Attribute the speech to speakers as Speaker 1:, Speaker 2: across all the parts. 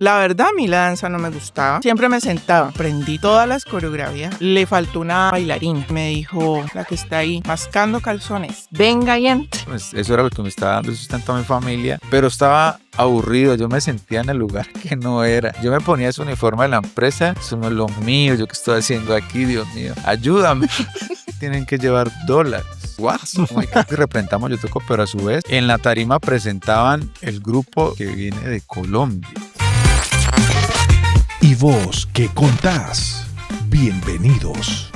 Speaker 1: La verdad, a mí la danza no me gustaba. Siempre me sentaba, aprendí todas las coreografías. Le faltó una bailarina. Me dijo la que está ahí, mascando calzones. Venga y entre.
Speaker 2: Pues eso era lo que me estaba dando sustento a mi familia, pero estaba aburrido, yo me sentía en el lugar que no era. Yo me ponía ese uniforme de la empresa, eso no es lo mío, yo qué estoy haciendo aquí, Dios mío, ayúdame. Tienen que llevar dólares. What? Como que representamos, yo toco, pero a su vez en la tarima presentaban el grupo que viene de Colombia.
Speaker 3: ¿Y vos qué contás? Bienvenidos.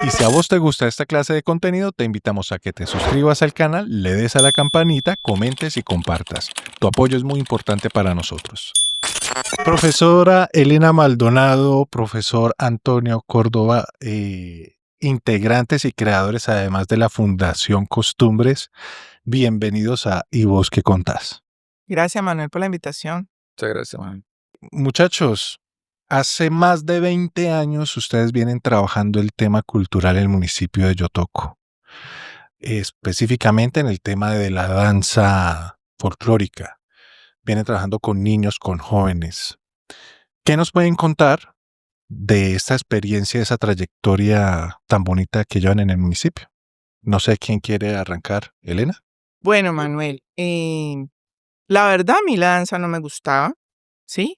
Speaker 3: Y si a vos te gusta esta clase de contenido, te invitamos a que te suscribas al canal, le des a la campanita, comentes y compartas. Tu apoyo es muy importante para nosotros. Profesora Elena Maldonado, profesor Antonio Córdoba, integrantes y creadores además de la Fundación Costumbres, bienvenidos a ¿Y vos qué contás?
Speaker 1: Gracias, Manuel, por la invitación.
Speaker 2: Muchas gracias, man.
Speaker 3: Muchachos, hace más de 20 años ustedes vienen trabajando el tema cultural en el municipio de Yotoco, específicamente en el tema de la danza folclórica. Vienen trabajando con niños, con jóvenes. ¿Qué nos pueden contar de esta experiencia, de esa trayectoria tan bonita que llevan en el municipio? No sé quién quiere arrancar. ¿Elena?
Speaker 1: Bueno, Manuel, la verdad, a mí la danza no me gustaba, ¿sí?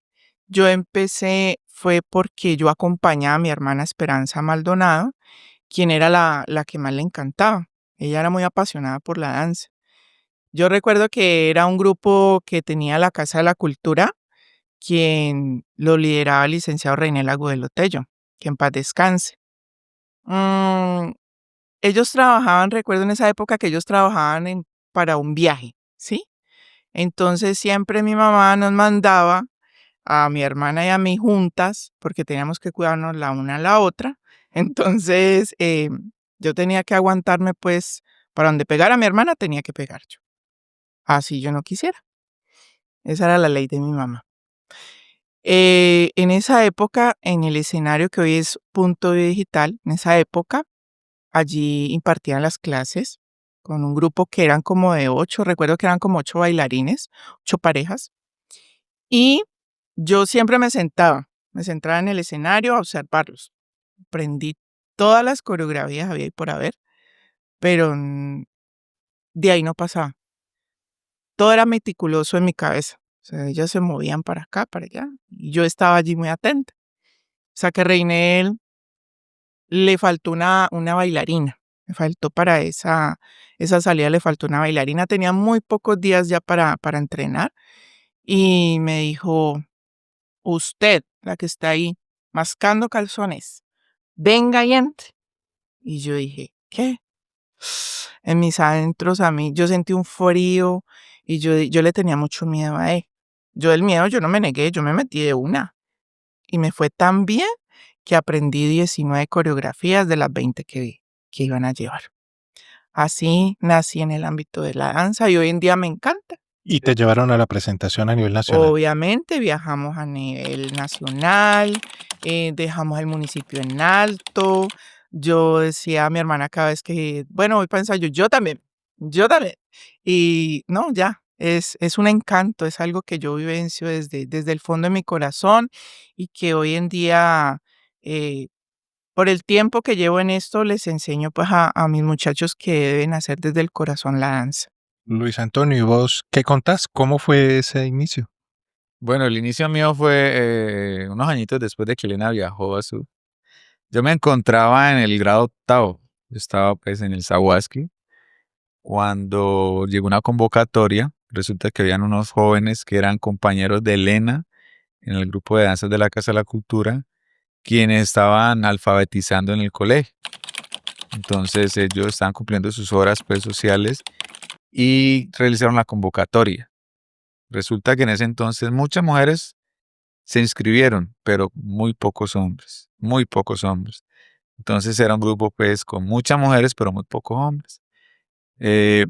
Speaker 1: Yo empecé fue porque yo acompañaba a mi hermana Esperanza Maldonado, quien era la que más le encantaba. Ella era muy apasionada por la danza. Yo recuerdo que era un grupo que tenía la Casa de la Cultura, quien lo lideraba el licenciado Reinel Agudelo Tello, que en paz descanse. Mm, ellos trabajaban, recuerdo en esa época que ellos trabajaban para un viaje, ¿sí? Entonces siempre mi mamá nos mandaba a mi hermana y a mí juntas, porque teníamos que cuidarnos la una a la otra. Entonces yo tenía que aguantarme, pues, para donde pegara mi hermana tenía que pegar yo. Así yo no quisiera. Esa era la ley de mi mamá. En esa época, en el escenario que hoy es Punto Digital, en esa época, allí impartían las clases con un grupo que eran como de 8, recuerdo que eran como 8 bailarines, 8 parejas, y yo siempre me sentaba en el escenario a observarlos. Aprendí todas las coreografías había y por haber, pero de ahí no pasaba. Todo era meticuloso en mi cabeza. O sea, ellos se movían para acá, para allá, y yo estaba allí muy atenta. O sea, que Reinel le faltó una bailarina. Me faltó para esa salida, le faltó una bailarina. Tenía muy pocos días ya para entrenar y me dijo, usted, la que está ahí, mascando calzones, venga y entre. Y yo dije, ¿qué? En mis adentros a mí, yo sentí un frío y yo le tenía mucho miedo a él. Yo del miedo, yo no me negué, yo me metí de una. Y me fue tan bien que aprendí 19 coreografías de las 20 que iban a llevar. Así nací en el ámbito de la danza y hoy en día me encanta.
Speaker 3: Y te llevaron a la presentación a nivel nacional.
Speaker 1: Obviamente viajamos a nivel nacional, dejamos el municipio en alto. Yo decía a mi hermana cada vez que, bueno, voy para ensayo, yo también, yo también. Y no, ya, es un encanto, es algo que yo vivencio desde el fondo de mi corazón y que hoy en día, eh, por el tiempo que llevo en esto, les enseño pues a mis muchachos que deben hacer desde el corazón la danza.
Speaker 3: Luis Antonio, ¿y vos qué contás? ¿Cómo fue ese inicio?
Speaker 2: Bueno, el inicio mío fue unos añitos después de que Elena viajó a su... Yo me encontraba en el grado octavo, yo estaba pues en el Zahuasqui, cuando llegó una convocatoria, resulta que habían unos jóvenes que eran compañeros de Elena en el grupo de danzas de la Casa de la Cultura, quienes estaban alfabetizando en el colegio. Entonces ellos estaban cumpliendo sus horas pues, sociales y realizaron la convocatoria. Resulta que en ese entonces muchas mujeres se inscribieron, pero muy pocos hombres, muy pocos hombres. Entonces era un grupo pues con muchas mujeres, pero muy pocos hombres. Eh,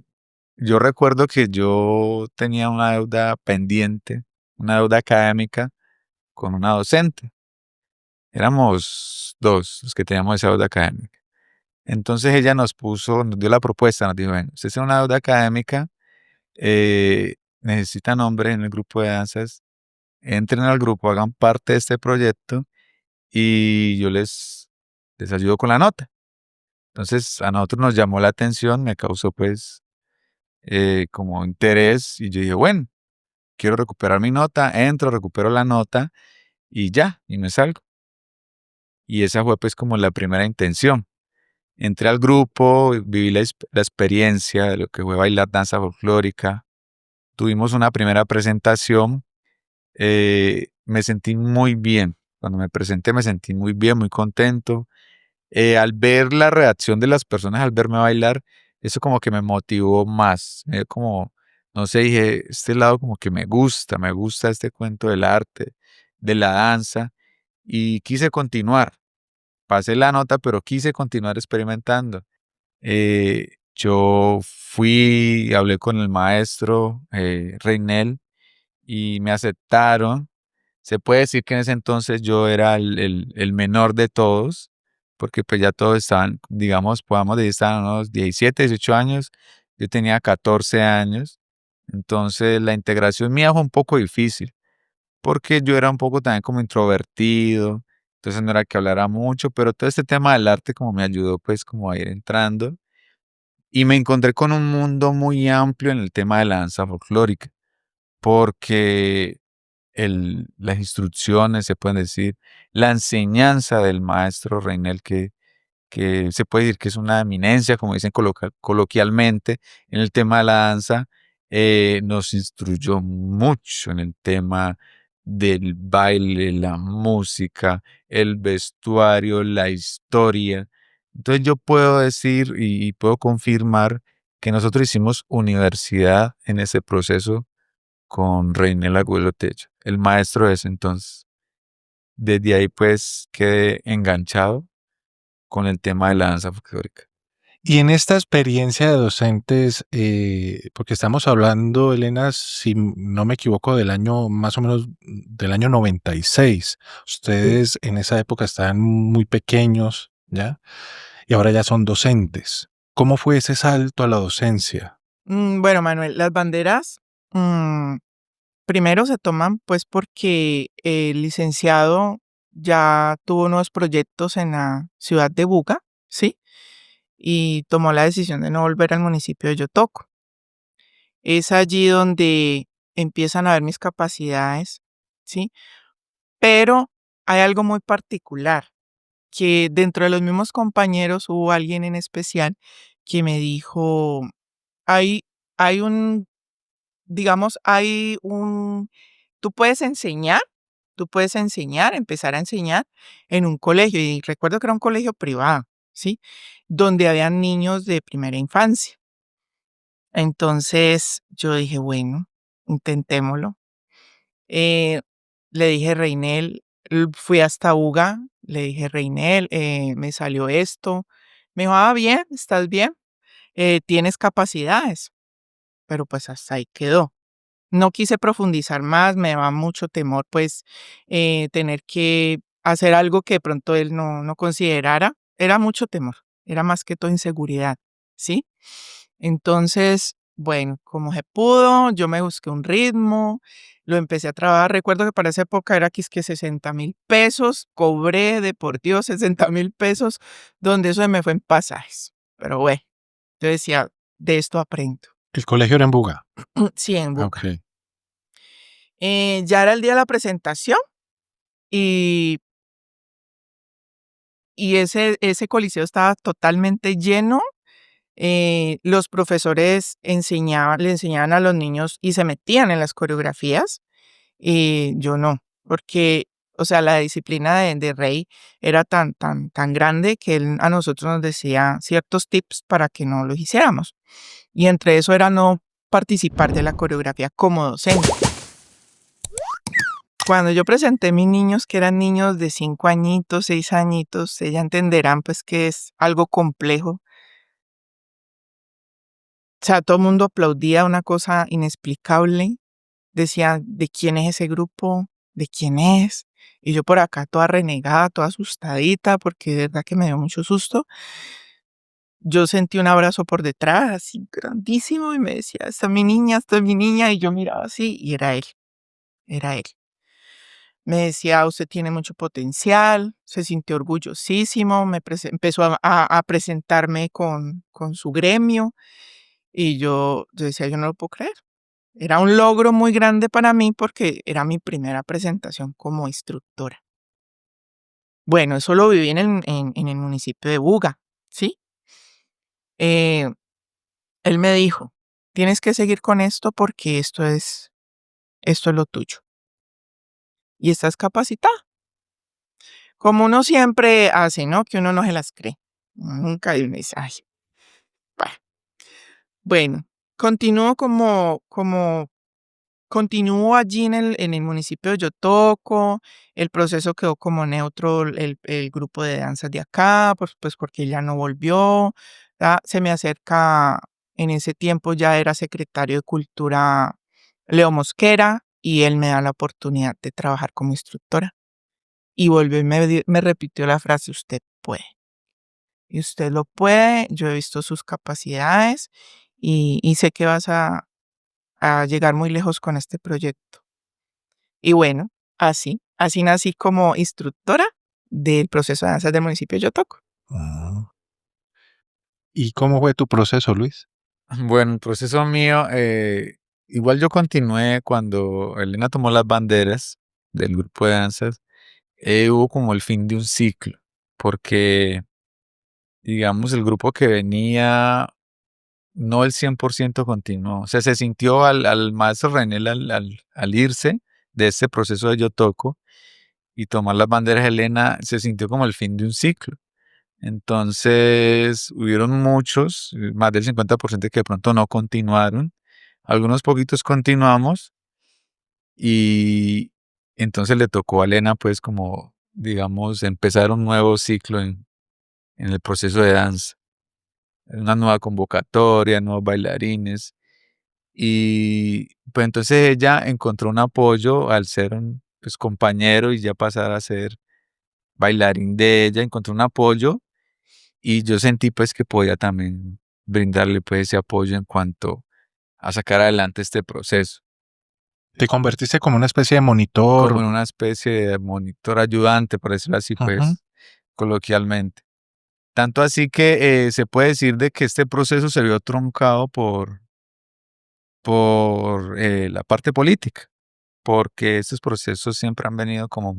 Speaker 2: yo recuerdo que yo tenía una deuda pendiente, una deuda académica con una docente. Éramos dos los que teníamos esa deuda académica. Entonces ella nos dio la propuesta, nos dijo, bueno, usted tiene una deuda académica, necesitan hombres en el grupo de danzas, entren al grupo, hagan parte de este proyecto y yo les ayudo con la nota. Entonces a nosotros nos llamó la atención, me causó pues como interés y yo dije, bueno, quiero recuperar mi nota, entro, recupero la nota y ya, y me salgo. Y esa fue pues como la primera intención. Entré al grupo, viví la experiencia de lo que fue bailar danza folclórica. Tuvimos una primera presentación, me sentí muy bien. Cuando me presenté me sentí muy bien, muy contento. Al ver la reacción de las personas al verme bailar, eso como que me motivó más. Como, no sé, dije, este lado como que me gusta este cuento del arte, de la danza, y quise continuar. Pasé la nota, pero quise continuar experimentando. Yo fui, hablé con el maestro Reinel y me aceptaron. Se puede decir que en ese entonces yo era el menor de todos, porque pues ya todos estaban, digamos, podamos decir, estaban unos 17, 18 años, yo tenía 14 años, entonces la integración mía fue un poco difícil, porque yo era un poco también como introvertido, entonces no era que hablara mucho, pero todo este tema del arte como me ayudó pues como a ir entrando y me encontré con un mundo muy amplio en el tema de la danza folclórica, porque las instrucciones, se pueden decir, la enseñanza del maestro Reinel, que se puede decir que es una eminencia, como dicen coloquialmente, en el tema de la danza, nos instruyó mucho en el tema del baile, la música, el vestuario, la historia. Entonces yo puedo decir y puedo confirmar que nosotros hicimos universidad en ese proceso con Reinel Agüelo Tello, el maestro de ese entonces. Desde ahí pues quedé enganchado con el tema de la danza folclórica.
Speaker 3: Y en esta experiencia de docentes, porque estamos hablando, Elena, si no me equivoco, del año más o menos del año 96. Ustedes en esa época estaban muy pequeños, ¿ya? Y ahora ya son docentes. ¿Cómo fue ese salto a la docencia?
Speaker 1: Bueno, Manuel, las banderas mm, primero se toman pues porque el licenciado ya tuvo nuevos proyectos en la ciudad de Buga, ¿sí? Y tomó la decisión de no volver al municipio de Yotoco. Es allí donde empiezan a ver mis capacidades, ¿sí? Pero hay algo muy particular, que dentro de los mismos compañeros hubo alguien en especial que me dijo, hay, hay un, digamos, tú puedes enseñar, empezar a enseñar en un colegio, y recuerdo que era un colegio privado, ¿sí? Donde habían niños de primera infancia. Entonces yo dije, bueno, intentémoslo. Eh, Le dije, Reinel, fui hasta UGA, le dije, Reinel, me salió esto. Me dijo, bien, estás bien, tienes capacidades, pero pues hasta ahí quedó. No quise profundizar más, me daba mucho temor, pues, tener que hacer algo que de pronto él no considerara. Era mucho temor, era más que todo inseguridad, ¿sí? Entonces, bueno, como se pudo, yo me busqué un ritmo, lo empecé a trabajar. Recuerdo que para esa época era que es que 60.000 pesos, cobré de por Dios 60.000 pesos, donde eso se me fue en pasajes. Pero bueno, yo decía, de esto aprendo.
Speaker 3: El colegio era en Buga.
Speaker 1: Sí, en Buga.
Speaker 3: Ok.
Speaker 1: Ya era el día de la presentación y, y ese coliseo estaba totalmente lleno. Los profesores le enseñaban a los niños y se metían en las coreografías y yo no, porque, o sea, la disciplina de Rey era tan grande que él a nosotros nos decía ciertos tips para que no los hiciéramos. Y entre eso era no participar de la coreografía como docente. Cuando yo presenté a mis niños, que eran niños de 5 añitos, 6 añitos, ya entenderán pues que es algo complejo. O sea, todo el mundo aplaudía una cosa inexplicable. Decía, ¿de quién es ese grupo? ¿De quién es? Y yo por acá toda renegada, toda asustadita, porque de verdad que me dio mucho susto. yo sentí un abrazo por detrás, así grandísimo, y me decía, esta es mi niña, y yo miraba así, y era él, era él. Me decía, usted tiene mucho potencial, se sintió orgullosísimo, empezó a presentarme con su gremio, y yo decía, yo no lo puedo creer. Era un logro muy grande para mí porque era mi primera presentación como instructora. Bueno, eso lo viví en el municipio de Buga, ¿sí? Eh, Él me dijo, tienes que seguir con esto porque esto es lo tuyo y estás capacitada. Como uno siempre hace, ¿no? Que uno no se las cree. Nunca y uno dice, ay, bah". Bueno, continúo continúo allí en el municipio de Yotoco. El proceso quedó como neutro, el grupo de danzas de acá, pues porque ya no volvió. Se me acerca, en ese tiempo ya era secretario de Cultura Leo Mosquera, y él me da la oportunidad de trabajar como instructora. Y volvió y me repitió la frase, usted puede. Y usted lo puede, yo he visto sus capacidades y sé que vas a llegar muy lejos con este proyecto. Y bueno, así nací como instructora del proceso de danzas del municipio de Yotoco.
Speaker 3: Ah. ¿Y cómo fue tu proceso, Luis?
Speaker 2: Bueno, el proceso mío, igual yo continué cuando Elena tomó las banderas del grupo de danzas, hubo como el fin de un ciclo, porque, digamos, el grupo que venía, no el 100% continuó. O sea, se sintió al maestro René al irse de este proceso de Yotoco y tomar las banderas de Elena, se sintió como el fin de un ciclo. Entonces, hubieron muchos, más del 50% que de pronto no continuaron. Algunos poquitos continuamos y entonces le tocó a Elena, pues, como, digamos, empezar un nuevo ciclo en el proceso de danza. Una nueva convocatoria, nuevos bailarines. Y pues entonces ella encontró un apoyo al ser un pues, compañero y ya pasar a ser bailarín de ella, encontró un apoyo y yo sentí pues que podía también brindarle pues ese apoyo en cuanto a sacar adelante este proceso,
Speaker 3: Te convertiste como una especie de
Speaker 2: como
Speaker 3: monitor.
Speaker 2: en una especie de monitor ayudante, por decirlo así
Speaker 3: Ujú.
Speaker 2: pues, coloquialmente. Tanto así que se puede decir de que este proceso se vio truncado por la parte política, porque estos procesos siempre han venido como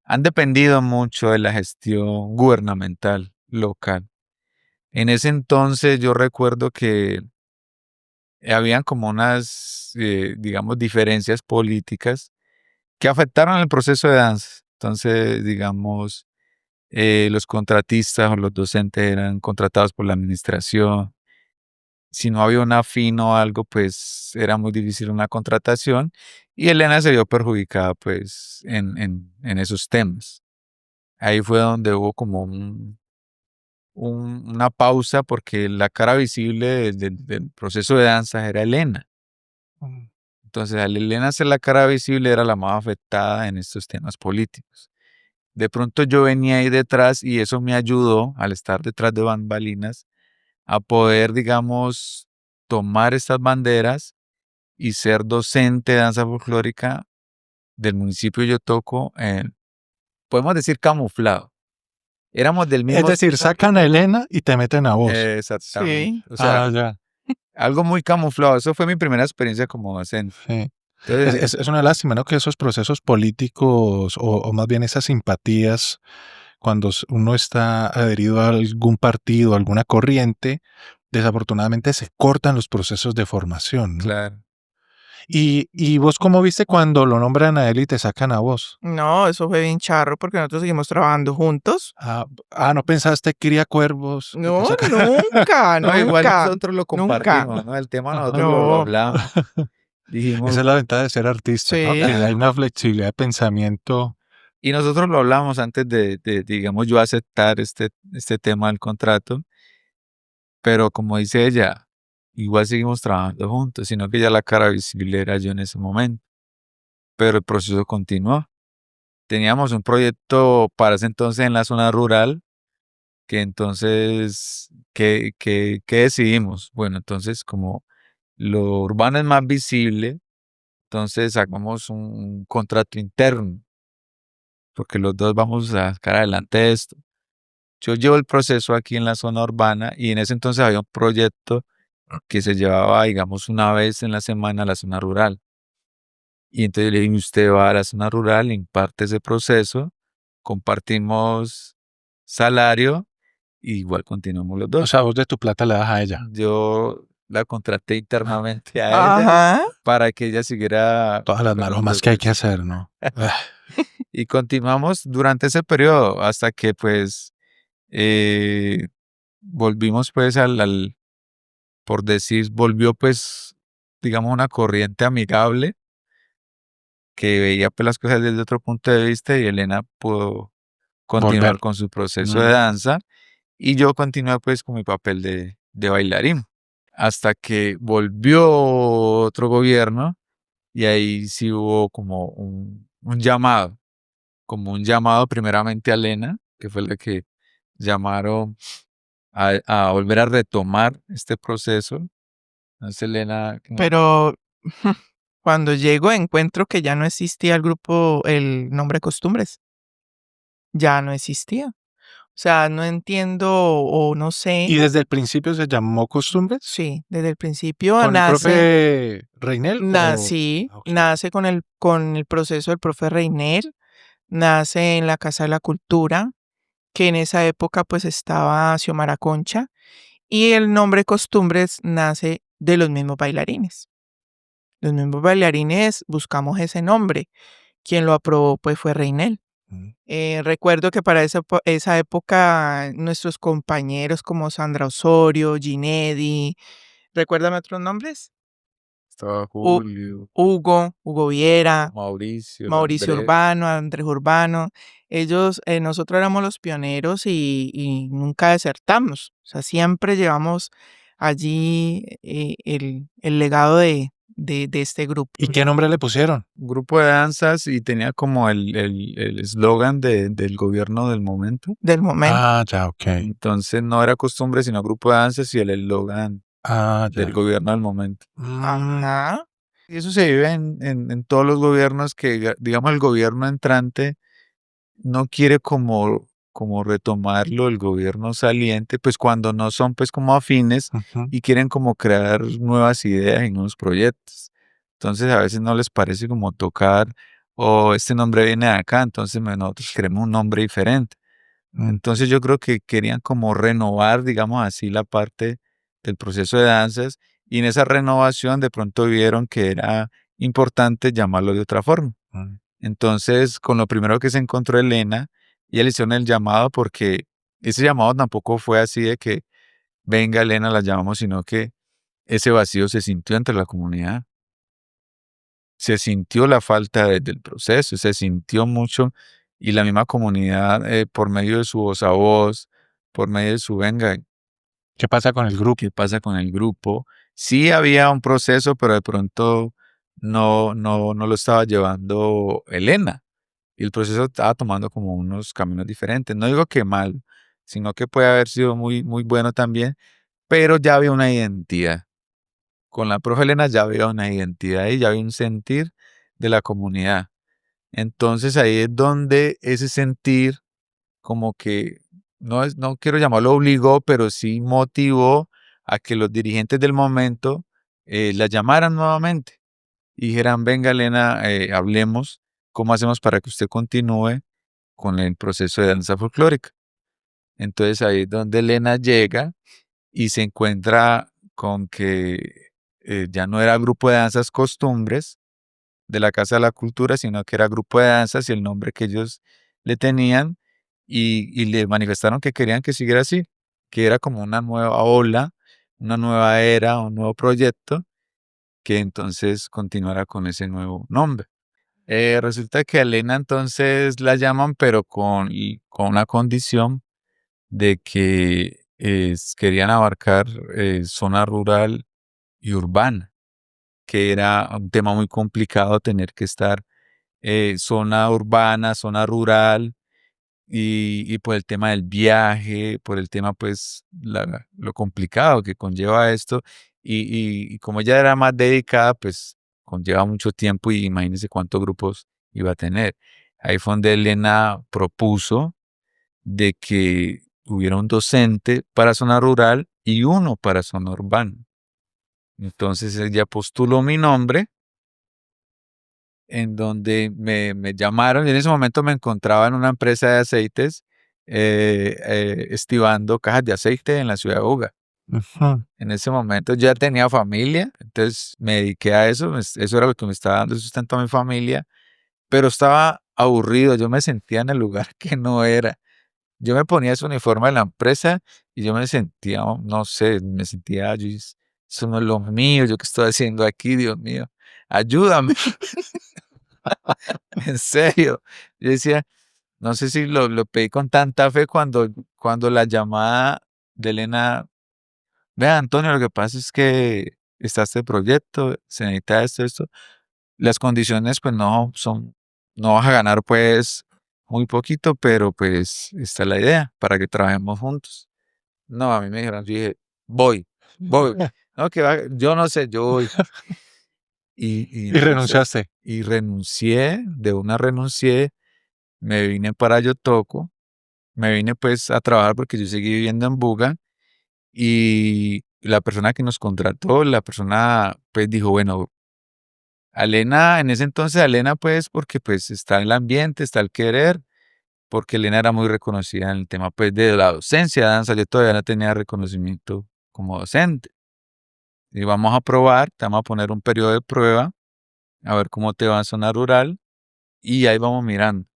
Speaker 2: han dependido mucho de la gestión gubernamental local. En ese entonces yo recuerdo que habían como unas, digamos, diferencias políticas que afectaron el proceso de danza. Entonces, digamos, los contratistas o los docentes eran contratados por la administración. Si no había un afín o algo, pues era muy difícil una contratación y Elena se vio perjudicada pues en esos temas. Ahí fue donde hubo como una pausa porque la cara visible del proceso de danza era Elena.
Speaker 3: Mm.
Speaker 2: Entonces, al Elena ser la cara visible era la más afectada en estos temas políticos. De pronto yo venía ahí detrás y eso me ayudó, al estar detrás de bambalinas, a poder, digamos, tomar estas banderas y ser docente de danza folclórica del municipio de Yotoco, podemos decir camuflado. Éramos del
Speaker 3: Es
Speaker 2: mismo...
Speaker 3: decir, sacan a Elena y te meten a vos.
Speaker 2: Exactamente.
Speaker 1: Sí.
Speaker 2: O sea,
Speaker 3: Ya.
Speaker 2: algo muy camuflado. Eso fue mi primera experiencia como docente.
Speaker 3: Sí.
Speaker 2: Entonces,
Speaker 3: Es una lástima, ¿no? Que esos procesos políticos o más bien esas simpatías, cuando uno está adherido a algún partido, a alguna corriente, desafortunadamente se cortan los procesos de formación, ¿no?
Speaker 2: claro.
Speaker 3: Y vos cómo viste cuando lo nombran a él y te sacan a vos?
Speaker 1: No, eso fue bien charro porque nosotros seguimos trabajando juntos.
Speaker 3: ¿No pensaste cría cuervos? Que te
Speaker 1: No,
Speaker 3: sacan?
Speaker 1: nunca,
Speaker 2: No, igual
Speaker 1: nunca,
Speaker 2: nosotros lo
Speaker 1: nunca.
Speaker 2: compartimos, ¿no? El tema
Speaker 3: Ajá.
Speaker 2: nosotros lo
Speaker 1: No,
Speaker 2: hablamos. Dijimos,
Speaker 3: Esa es la ventaja de ser artista, ¿no? Que
Speaker 1: sí.
Speaker 3: hay
Speaker 2: claro.
Speaker 3: una flexibilidad de pensamiento.
Speaker 2: Y nosotros lo hablamos antes digamos, yo aceptar este tema del contrato, pero como dice ella, igual seguimos trabajando juntos, sino que ya la cara visible era yo en ese momento, pero el proceso continuó. Teníamos un proyecto para ese entonces en la zona rural que entonces, ¿qué decidimos? Bueno, entonces como lo urbano es más visible, entonces hagamos un contrato interno, porque los dos vamos a sacar adelante esto. Yo llevo el proceso aquí en la zona urbana y en ese entonces había un proyecto que se llevaba, digamos, una vez en la semana a la zona rural. Y entonces le dije, usted va a la zona rural, imparte ese proceso, compartimos salario, y igual continuamos los
Speaker 3: O
Speaker 2: dos.
Speaker 3: sea, vos de tu plata le das a ella.
Speaker 2: Yo la contraté internamente a ella
Speaker 1: Ajá.
Speaker 2: para que ella siguiera
Speaker 3: Todas las
Speaker 2: con el
Speaker 3: maromas que hay que
Speaker 2: proceso.
Speaker 3: hacer, ¿no? Ah,
Speaker 2: Y continuamos durante ese periodo hasta que pues volvimos pues por decir, volvió pues, digamos, una corriente amigable que veía pues las cosas desde otro punto de vista y Elena pudo
Speaker 3: volver.
Speaker 2: continuar con su proceso de danza y yo continué pues con mi papel de bailarín hasta que volvió otro gobierno y ahí sí hubo como como un llamado primeramente a Elena, que fue la que llamaron a volver a retomar este proceso. Entonces Elena,
Speaker 1: Pero cuando llego encuentro que ya no existía el grupo, el nombre Costumbres. Ya no existía. O sea, no entiendo o no sé.
Speaker 3: ¿Y desde el principio se llamó Costumbres?
Speaker 1: Sí, desde el principio
Speaker 3: ¿Con el
Speaker 1: nace,
Speaker 3: profe Reinel o...?
Speaker 1: sí,
Speaker 3: Ah, ok.
Speaker 1: nace con el proceso del profe Reiner, nace en la Casa de la Cultura, que en esa época pues estaba Xiomara Concha, y el nombre Costumbres nace de los mismos bailarines. Los mismos bailarines buscamos ese nombre. Quien lo aprobó pues fue Reinel.
Speaker 3: Mm.
Speaker 1: Recuerdo que para esa época nuestros compañeros como Sandra Osorio, Ginedi, recuérdame otros nombres.
Speaker 2: estaba
Speaker 1: Hu-
Speaker 2: Julio,
Speaker 1: Hugo Viera,
Speaker 2: Mauricio,
Speaker 1: Mauricio
Speaker 2: Andrés.
Speaker 1: Urbano, Andrés Urbano. Ellos, nosotros éramos los pioneros y nunca desertamos. O sea, siempre llevamos allí el legado de este grupo.
Speaker 3: ¿Y qué nombre le pusieron?
Speaker 2: Grupo de danzas y tenía como el eslogan del gobierno del momento.
Speaker 1: Del momento.
Speaker 3: Ah, ya, ok.
Speaker 2: Entonces no era costumbre, sino grupo de danzas y el eslogan
Speaker 3: Ah,
Speaker 2: del
Speaker 3: ya.
Speaker 2: gobierno del momento.
Speaker 1: Ajá.
Speaker 2: Y eso se vive en todos los gobiernos que, digamos, el gobierno entrante no quiere como retomarlo el gobierno saliente, pues cuando no son pues como afines
Speaker 3: Ujú.
Speaker 2: y quieren como crear nuevas ideas y nuevos proyectos. Entonces a veces no les parece como tocar o este nombre viene de acá, entonces nosotros queremos un nombre diferente.
Speaker 3: Mm.
Speaker 2: Entonces yo creo que querían como renovar, digamos así, la parte del proceso de danzas y en esa renovación de pronto vieron que era importante llamarlo de otra forma.
Speaker 3: Mm.
Speaker 2: Entonces, con lo primero que se encontró Elena, y le hicieron el llamado porque ese llamado tampoco fue así de que venga Elena, la llamamos, sino que ese vacío se sintió entre la comunidad. Se sintió la falta del proceso, se sintió mucho y la misma comunidad por medio de su voz a voz, por medio de su venga,
Speaker 3: ¿Qué pasa con el grupo?
Speaker 2: ¿qué pasa con el grupo? Sí había un proceso, pero de pronto no lo estaba llevando Elena. Y el proceso estaba tomando como unos caminos diferentes. No digo que mal, sino que puede haber sido muy, muy bueno también, pero ya había una identidad. Con la profe Elena ya había una identidad y ya había un sentir de la comunidad. Entonces ahí es donde ese sentir como que no quiero llamarlo obligó, pero sí motivó a que los dirigentes del momento la llamaran nuevamente y dijeran, venga Elena, hablemos, ¿cómo hacemos para que usted continúe con el proceso de danza folclórica? Entonces ahí es donde Elena llega y se encuentra con que ya no era grupo de danzas costumbres de la Casa de la Cultura, sino que era grupo de danzas y el nombre que ellos le tenían y le manifestaron que querían que siguiera así, que era como una nueva ola, una nueva era, un nuevo proyecto, que entonces continuara con ese nuevo nombre. Resulta que a Elena entonces la llaman, pero con una condición de que querían abarcar zona rural y urbana, que era un tema muy complicado tener que estar zona urbana, zona rural, y por el tema del viaje, por el tema, pues, lo complicado que conlleva esto, y como ella era más dedicada, pues, conlleva mucho tiempo y imagínense cuántos grupos iba a tener. Ahí fue donde Elena propuso de que hubiera un docente para zona rural y uno para zona urbana. Entonces ella postuló mi nombre, en donde me llamaron y en ese momento me encontraba en una empresa de aceites estibando cajas de aceite en la ciudad de Buga.
Speaker 3: Ujú.
Speaker 2: En ese momento ya tenía familia, entonces me dediqué a eso, eso era lo que me estaba dando sustento a mi familia, pero estaba aburrido, yo me sentía en el lugar que no era. Yo me ponía ese uniforme de la empresa y yo me sentía, no sé, me sentía, eso no es lo mío, yo qué estoy haciendo aquí, Dios mío, ayúdame, en serio. Yo decía, no sé si lo pedí con tanta fe cuando la llamada de Elena, vea, Antonio, lo que pasa es que está este proyecto, se necesita esto. Las condiciones, pues no vas a ganar, pues, muy poquito, pero pues esta es la idea para que trabajemos juntos. No, a mí me dijeron, yo dije, voy. No, que va, yo no sé, yo voy. Y
Speaker 3: Y
Speaker 2: entonces,
Speaker 3: renunciaste.
Speaker 2: y renuncié, de una renuncié, me vine para Yotoco, me vine pues a trabajar porque yo seguí viviendo en Buga y la persona que nos contrató, la persona pues dijo, bueno, Elena, en ese entonces Elena pues porque pues está el ambiente, está el querer, porque Elena era muy reconocida en el tema pues de la docencia de danza, yo todavía no tenía reconocimiento como docente. Y vamos a probar, te vamos a poner un periodo de prueba, a ver cómo te va en zona rural y ahí vamos mirando.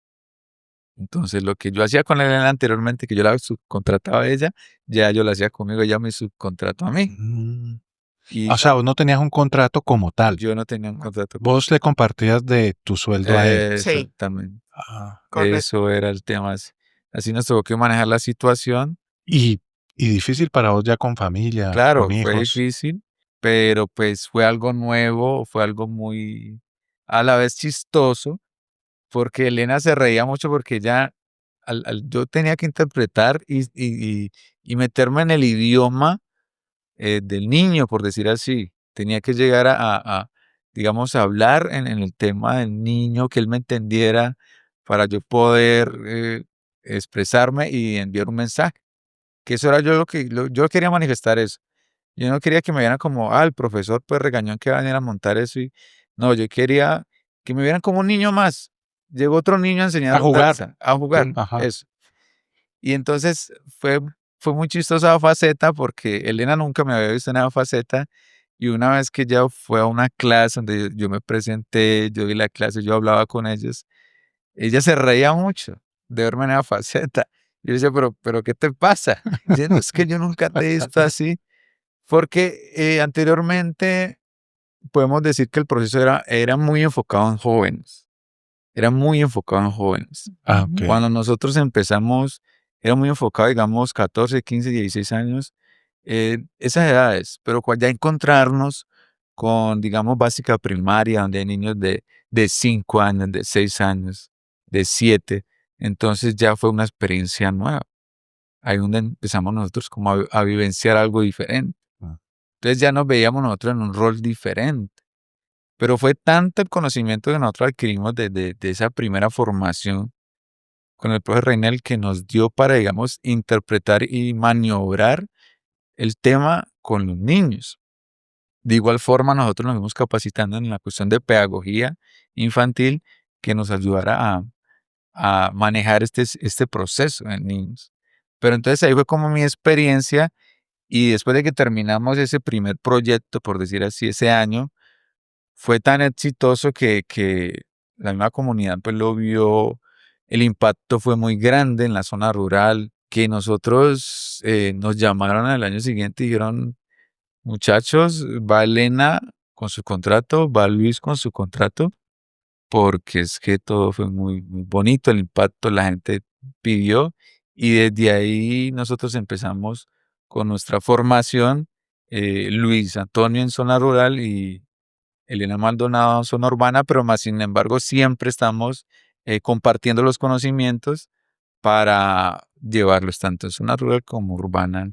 Speaker 2: Entonces, lo que yo hacía con Elena anteriormente, que yo la subcontrataba a ella, ya yo la hacía conmigo, ella me subcontrató a mí.
Speaker 3: Mm.
Speaker 2: Y
Speaker 3: O sea, vos no tenías un contrato como tal.
Speaker 2: yo no tenía un contrato con
Speaker 3: Vos le compartías de tu sueldo a él.
Speaker 1: Sí,
Speaker 2: exactamente.
Speaker 3: Ah.
Speaker 1: correcto.
Speaker 2: Eso era el tema. Así nos tuvo que manejar la situación.
Speaker 3: Y, y difícil para vos ya con familia, con
Speaker 2: Claro, fue
Speaker 3: hijos.
Speaker 2: difícil, pero pues fue algo nuevo, fue algo muy a la vez chistoso, porque Elena se reía mucho porque ella, yo tenía que interpretar y meterme en el idioma del niño, por decir así. Tenía que llegar digamos, a hablar en el tema del niño, que él me entendiera para yo poder expresarme y enviar un mensaje. Que eso era yo yo quería manifestar eso. Yo no quería que me vieran como, el profesor pues regañón que va a venir a montar eso no, yo quería que me vieran como un niño más. Llegó otro niño a
Speaker 3: A
Speaker 2: enseñar
Speaker 3: jugar.
Speaker 2: danza, a jugar,
Speaker 3: Ajá.
Speaker 2: eso. Y entonces fue muy chistosa esa faceta porque Elena nunca me había visto en esa faceta y una vez que ella fue a una clase donde yo me presenté, yo di la clase, yo hablaba con ellos, ella se reía mucho de verme en esa faceta. Yo decía, pero ¿qué te pasa? Dice, "No, es que yo nunca te he visto así, porque anteriormente podemos decir que el proceso era muy enfocado en jóvenes, era muy enfocado en jóvenes.
Speaker 3: Ah, ok.
Speaker 2: Cuando nosotros empezamos, era muy enfocado, digamos, 14, 15, 16 años, esas edades, pero ya encontrarnos con, digamos, básica primaria, donde hay niños de 5 años, de 6 años, de 7, entonces ya fue una experiencia nueva. Ahí donde empezamos nosotros como a vivenciar algo diferente.
Speaker 3: Ah.
Speaker 2: Entonces ya nos veíamos nosotros en un rol diferente. Pero fue tanto el conocimiento que nosotros adquirimos de esa primera formación con el profe Reinel que nos dio para, digamos, interpretar y maniobrar el tema con los niños. De igual forma, nosotros nos fuimos capacitando en la cuestión de pedagogía infantil que nos ayudara a manejar este proceso en niños. Pero entonces ahí fue como mi experiencia y después de que terminamos ese primer proyecto, por decir así, ese año, fue tan exitoso que la misma comunidad pues lo vio, el impacto fue muy grande en la zona rural, que nosotros nos llamaron al año siguiente y dijeron, muchachos, va Elena con su contrato, va Luis con su contrato, porque es que todo fue muy, muy bonito, el impacto, la gente pidió y desde ahí nosotros empezamos con nuestra formación, Luis Antonio en zona rural y Elena Maldonado en zona urbana, pero más sin embargo siempre estamos compartiendo los conocimientos para llevarlos tanto en zona rural como urbana,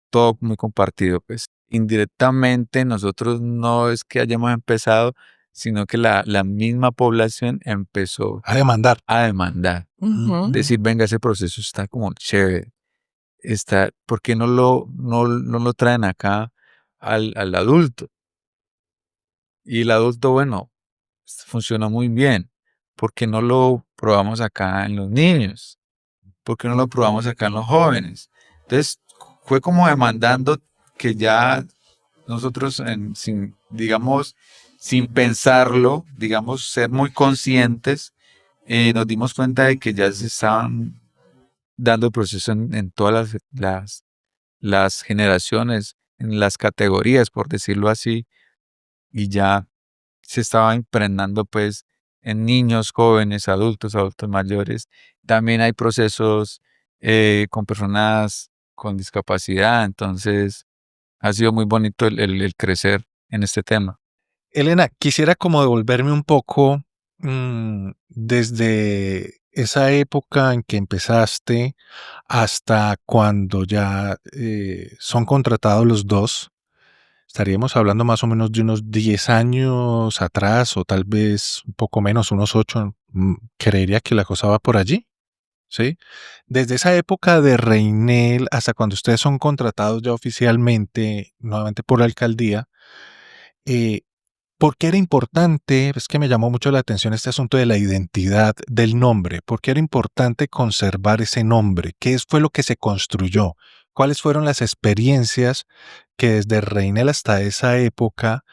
Speaker 2: todo muy compartido, pues. Indirectamente nosotros no es que hayamos empezado, sino que la misma población empezó
Speaker 3: A demandar.
Speaker 2: a demandar.
Speaker 1: Ujú.
Speaker 2: Decir, venga, ese proceso está como chévere, ¿por qué no lo traen acá al adulto? Y el adulto, bueno, funcionó muy bien. ¿Por qué no lo probamos acá en los niños? ¿Por qué no lo probamos acá en los jóvenes? Entonces, fue como demandando que ya nosotros, digamos, sin pensarlo, digamos, ser muy conscientes, nos dimos cuenta de que ya se estaban dando el proceso en todas las generaciones, en las categorías, por decirlo así, y ya se estaba impregnando pues en niños, jóvenes, adultos mayores. También hay procesos con personas con discapacidad, entonces ha sido muy bonito el crecer en este tema.
Speaker 3: Elena, quisiera como devolverme un poco desde esa época en que empezaste hasta cuando ya son contratados los dos. Estaríamos hablando más o menos de unos 10 años atrás o tal vez un poco menos, unos 8. Creería que la cosa va por allí, ¿sí? Desde esa época de Reinel hasta cuando ustedes son contratados ya oficialmente, nuevamente por la alcaldía, eh, ¿por qué era importante? Es que me llamó mucho la atención este asunto de la identidad del nombre. ¿Por qué era importante conservar ese nombre? ¿Fue lo que se construyó? ¿Cuáles fueron las experiencias que desde Reinel hasta esa época,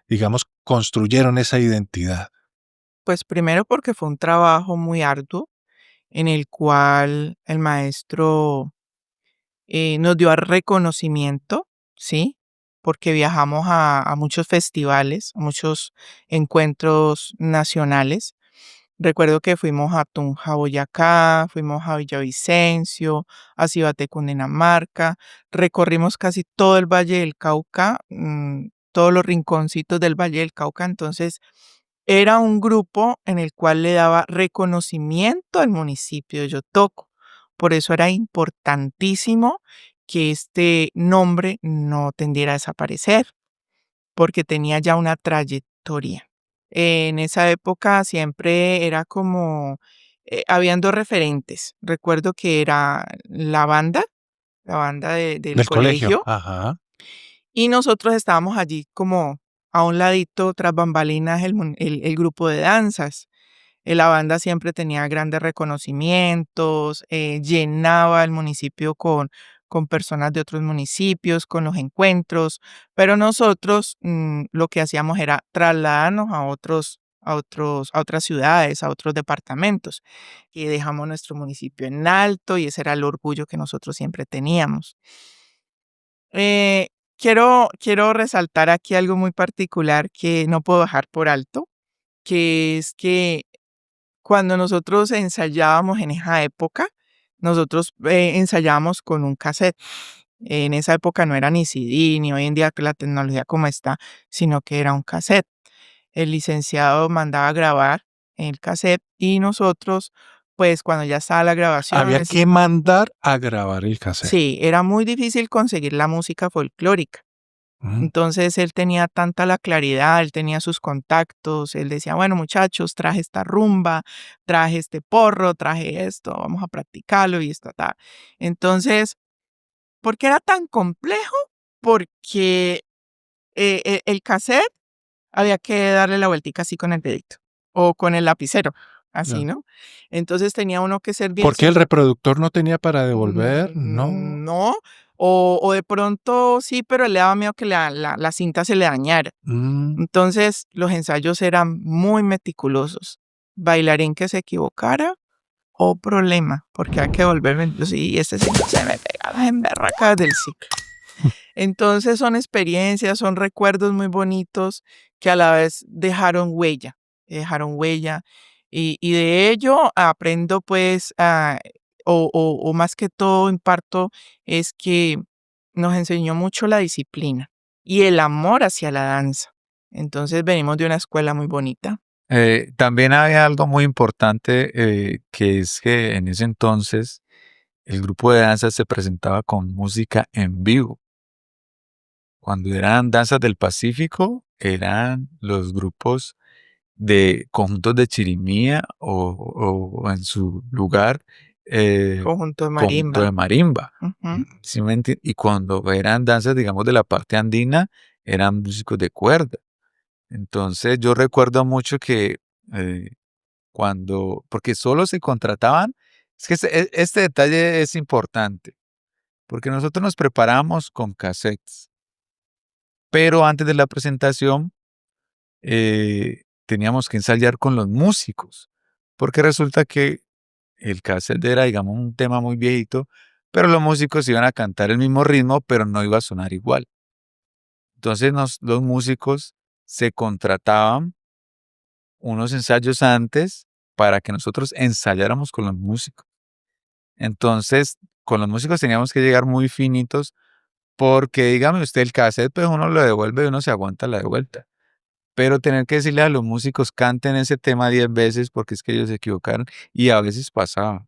Speaker 3: digamos, construyeron esa identidad?
Speaker 1: Pues primero porque fue un trabajo muy arduo en el cual el maestro nos dio reconocimiento, ¿sí? Porque viajamos a muchos festivales, a muchos encuentros nacionales. Recuerdo que fuimos a Tunja, Boyacá, fuimos a Villavicencio, a Cibate, Cundinamarca, recorrimos casi todo el Valle del Cauca, todos los rinconcitos del Valle del Cauca. Entonces, era un grupo en el cual le daba reconocimiento al municipio de Yotoco. Por eso era importantísimo que este nombre no tendiera a desaparecer, porque tenía ya una trayectoria. En esa época siempre era como, habían dos referentes. Recuerdo que era la banda del
Speaker 3: Del colegio.
Speaker 1: colegio,
Speaker 3: Ajá.
Speaker 1: y nosotros estábamos allí como a un ladito, tras bambalinas, el grupo de danzas. La banda siempre tenía grandes reconocimientos, llenaba el municipio con personas de otros municipios, con los encuentros, pero nosotros lo que hacíamos era trasladarnos a otras ciudades, a otros departamentos, y dejamos nuestro municipio en alto, y ese era el orgullo que nosotros siempre teníamos. Quiero resaltar aquí algo muy particular que no puedo dejar por alto, que es que cuando nosotros ensayábamos en esa época, nosotros ensayábamos con un cassette. En esa época no era ni CD, ni hoy en día que la tecnología como está, sino que era un cassette. El licenciado mandaba a grabar el cassette y nosotros, pues cuando ya estaba la grabación,
Speaker 3: Había que mandar a grabar el cassette.
Speaker 1: sí, era muy difícil conseguir la música folclórica.
Speaker 3: Mm.
Speaker 1: Entonces él tenía tanta la claridad, él tenía sus contactos, él decía, bueno muchachos, traje esta rumba, traje este porro, traje esto, vamos a practicarlo y esto, tal. Entonces, ¿por qué era tan complejo? Porque el cassette había que darle la vueltica así con el dedito o con el lapicero, así,
Speaker 3: Ya.
Speaker 1: ¿no? Entonces tenía uno que ser bien
Speaker 3: ¿Por qué el reproductor no tenía para devolver? No.
Speaker 1: no, o de pronto sí, pero le daba miedo que la cinta se le dañara.
Speaker 3: Mm.
Speaker 1: Entonces, los ensayos eran muy meticulosos. Bailarín que se equivocara, o problema, porque hay que volverme, y este señor se me pega las emberracas del ciclo. Entonces, son experiencias, son recuerdos muy bonitos que a la vez dejaron huella, y de ello aprendo, pues, o más que todo imparto, es que nos enseñó mucho la disciplina y el amor hacia la danza. Entonces, venimos de una escuela muy bonita.
Speaker 2: También había algo muy importante, que es que en ese entonces el grupo de danza se presentaba con música en vivo. Cuando eran danzas del Pacífico, eran los grupos de conjuntos de chirimía o en su lugar,
Speaker 1: Conjunto de
Speaker 2: conjunto
Speaker 1: marimba.
Speaker 2: de marimba.
Speaker 1: Ujú.
Speaker 2: ¿Sí me y cuando eran danzas, digamos, de la parte andina, eran músicos de cuerda. Entonces, yo recuerdo mucho que, eh, porque solo se contrataban, es que este detalle es importante, porque nosotros nos preparamos con cassettes, pero antes de la presentación, teníamos que ensayar con los músicos, porque resulta que el cassette era, digamos, un tema muy viejito, pero los músicos iban a cantar el mismo ritmo, pero no iba a sonar igual. Entonces los músicos se contrataban unos ensayos antes para que nosotros ensayáramos con los músicos. Entonces, con los músicos teníamos que llegar muy finitos porque, dígame usted, el cassette, pues uno lo devuelve y uno se aguanta la de vuelta. Pero tener que decirle a los músicos, canten ese tema 10 veces porque es que ellos se equivocaron y a veces pasaba.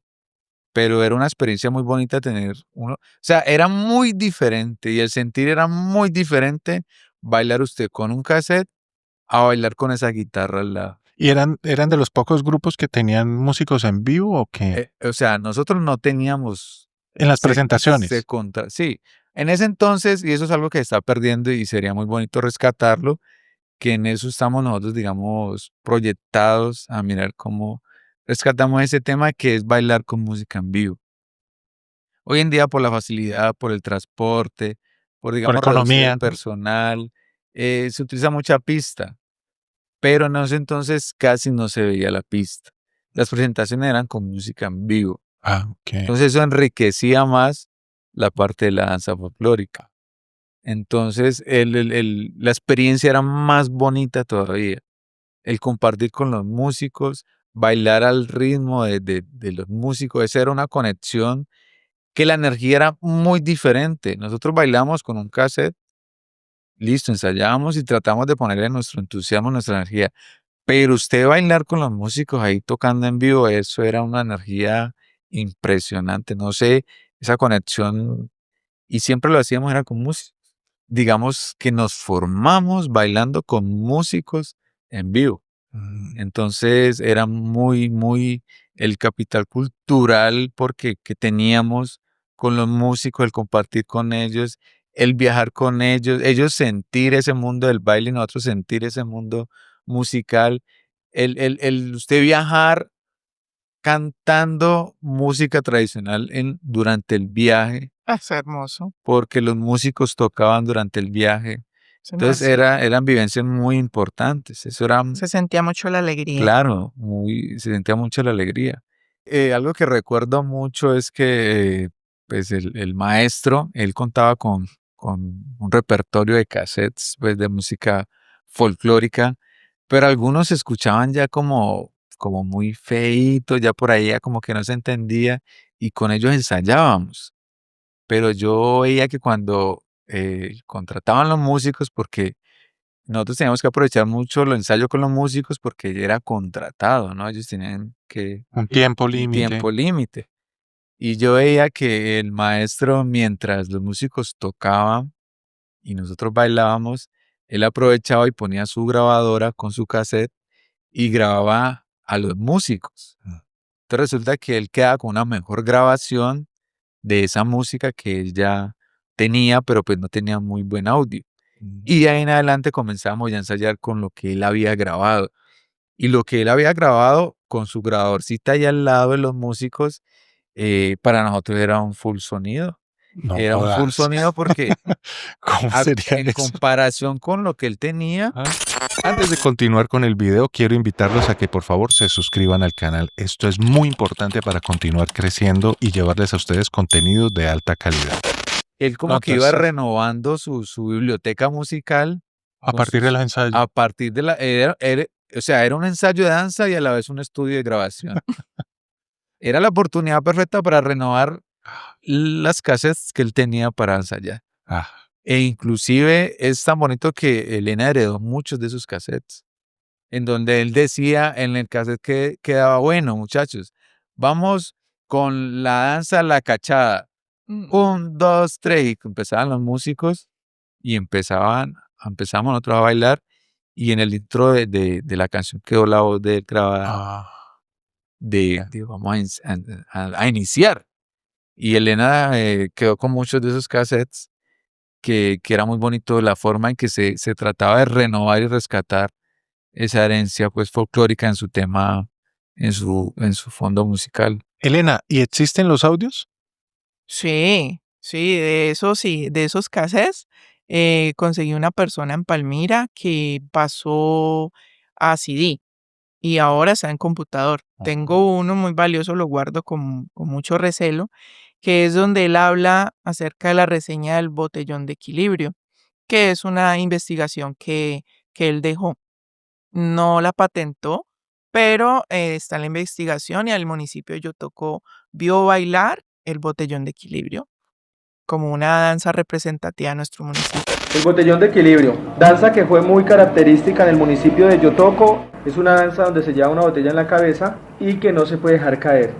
Speaker 2: Pero era una experiencia muy bonita tener uno, o sea, era muy diferente y el sentir era muy diferente bailar usted con un cassette a bailar con esa guitarra al lado.
Speaker 3: ¿Y eran de los pocos grupos que tenían músicos en vivo o qué?
Speaker 2: O sea, nosotros no teníamos,
Speaker 3: En las presentaciones.
Speaker 2: sí, en ese entonces, y eso es algo que se está perdiendo y sería muy bonito rescatarlo, que en eso estamos nosotros, digamos, proyectados a mirar cómo rescatamos ese tema que es bailar con música en vivo. Hoy en día por la facilidad, por el transporte, por,
Speaker 3: Por
Speaker 2: digamos, reducir el
Speaker 3: economía, ¿no?
Speaker 2: personal, se utiliza mucha pista, pero en ese entonces casi no se veía la pista. Las presentaciones eran con música en vivo.
Speaker 3: Ah, okey.
Speaker 2: Entonces eso enriquecía más la parte de la danza folclórica. Entonces la experiencia era más bonita todavía. El compartir con los músicos, bailar al ritmo de los músicos, esa era una conexión que la energía era muy diferente. Nosotros bailamos con un cassette, listo, ensayábamos y tratamos de ponerle nuestro entusiasmo, nuestra energía. Pero usted bailar con los músicos ahí tocando en vivo, eso era una energía impresionante. No sé, esa conexión, y siempre lo hacíamos, era con música. Digamos que nos formamos bailando con músicos en vivo. Entonces era muy, muy el capital cultural porque que teníamos con los músicos, el compartir con ellos, el viajar con ellos sentir ese mundo del baile y nosotros sentir ese mundo musical, el usted viajar cantando música tradicional durante el viaje,
Speaker 1: Es hermoso.
Speaker 2: porque los músicos tocaban durante el viaje.
Speaker 1: Se me
Speaker 2: Entonces
Speaker 1: hace-
Speaker 2: eran vivencias muy importantes. Eso era,
Speaker 1: Se sentía mucho la alegría.
Speaker 2: claro, se sentía mucho la alegría. Algo que recuerdo mucho es que pues el maestro, él contaba con un repertorio de cassettes pues, de música folclórica, pero algunos se escuchaban ya como muy feitos, ya por ahí ya como que no se entendía y con ellos ensayábamos. Pero yo veía que cuando contrataban los músicos, porque nosotros teníamos que aprovechar mucho los ensayos con los músicos porque era contratado, ¿no? Ellos tenían que
Speaker 3: Un tiempo
Speaker 2: un
Speaker 3: límite.
Speaker 2: tiempo límite. Y yo veía que el maestro, mientras los músicos tocaban y nosotros bailábamos, él aprovechaba y ponía su grabadora con su cassette y grababa a los músicos. Entonces resulta que él queda con una mejor grabación de esa música que él ya tenía, pero pues no tenía muy buen audio. Y de ahí en adelante comenzamos ya a ensayar con lo que él había grabado. Y lo que él había grabado con su grabadorcita ahí al lado de los músicos, para nosotros era un full sonido.
Speaker 3: No
Speaker 2: Era un full
Speaker 3: jodas.
Speaker 2: sonido porque
Speaker 3: ¿Cómo sería
Speaker 2: en
Speaker 3: eso?
Speaker 2: comparación con lo que él tenía,
Speaker 3: Ah. Antes de continuar con el video, quiero invitarlos a que por favor se suscriban al canal. Esto es muy importante para continuar creciendo y llevarles a ustedes contenidos de alta calidad.
Speaker 2: él como que iba
Speaker 3: Entonces,
Speaker 2: renovando su biblioteca musical
Speaker 3: a
Speaker 2: con
Speaker 3: partir de
Speaker 2: sus,
Speaker 3: los ensayos.
Speaker 2: a partir de o sea, era un ensayo de danza y a la vez un estudio de grabación. Era la oportunidad perfecta para renovar las cassettes que él tenía para ensayar.
Speaker 3: Ah,
Speaker 2: E inclusive es tan bonito que Elena heredó muchos de sus cassettes. en donde él decía en el cassette que quedaba, bueno, muchachos, vamos con la danza La Cachada.
Speaker 1: Mm.
Speaker 2: 1, 2, 3, y empezaban los músicos y empezamos nosotros a bailar, y en el intro de la canción quedó la voz de él grabada
Speaker 3: Ah,
Speaker 2: de vamos a iniciar. Y Elena quedó con muchos de esos cassettes que era muy bonito la forma en que se trataba de renovar y rescatar esa herencia pues folclórica en su tema, en su fondo musical.
Speaker 3: Elena, ¿y existen los audios?
Speaker 1: Sí, de esos cassettes, conseguí una persona en Palmira que pasó a CD y ahora está en computador. Tengo uno muy valioso, lo guardo con mucho recelo, que es donde él habla acerca de la reseña del botellón de equilibrio, que es una investigación que él dejó. No la patentó, pero está en la investigación y al municipio de Yotocó vio bailar el botellón de equilibrio como una danza representativa de nuestro municipio.
Speaker 4: El botellón de equilibrio, danza que fue muy característica en el municipio de Yotoco, es una danza donde se lleva una botella en la cabeza y que no se puede dejar caer.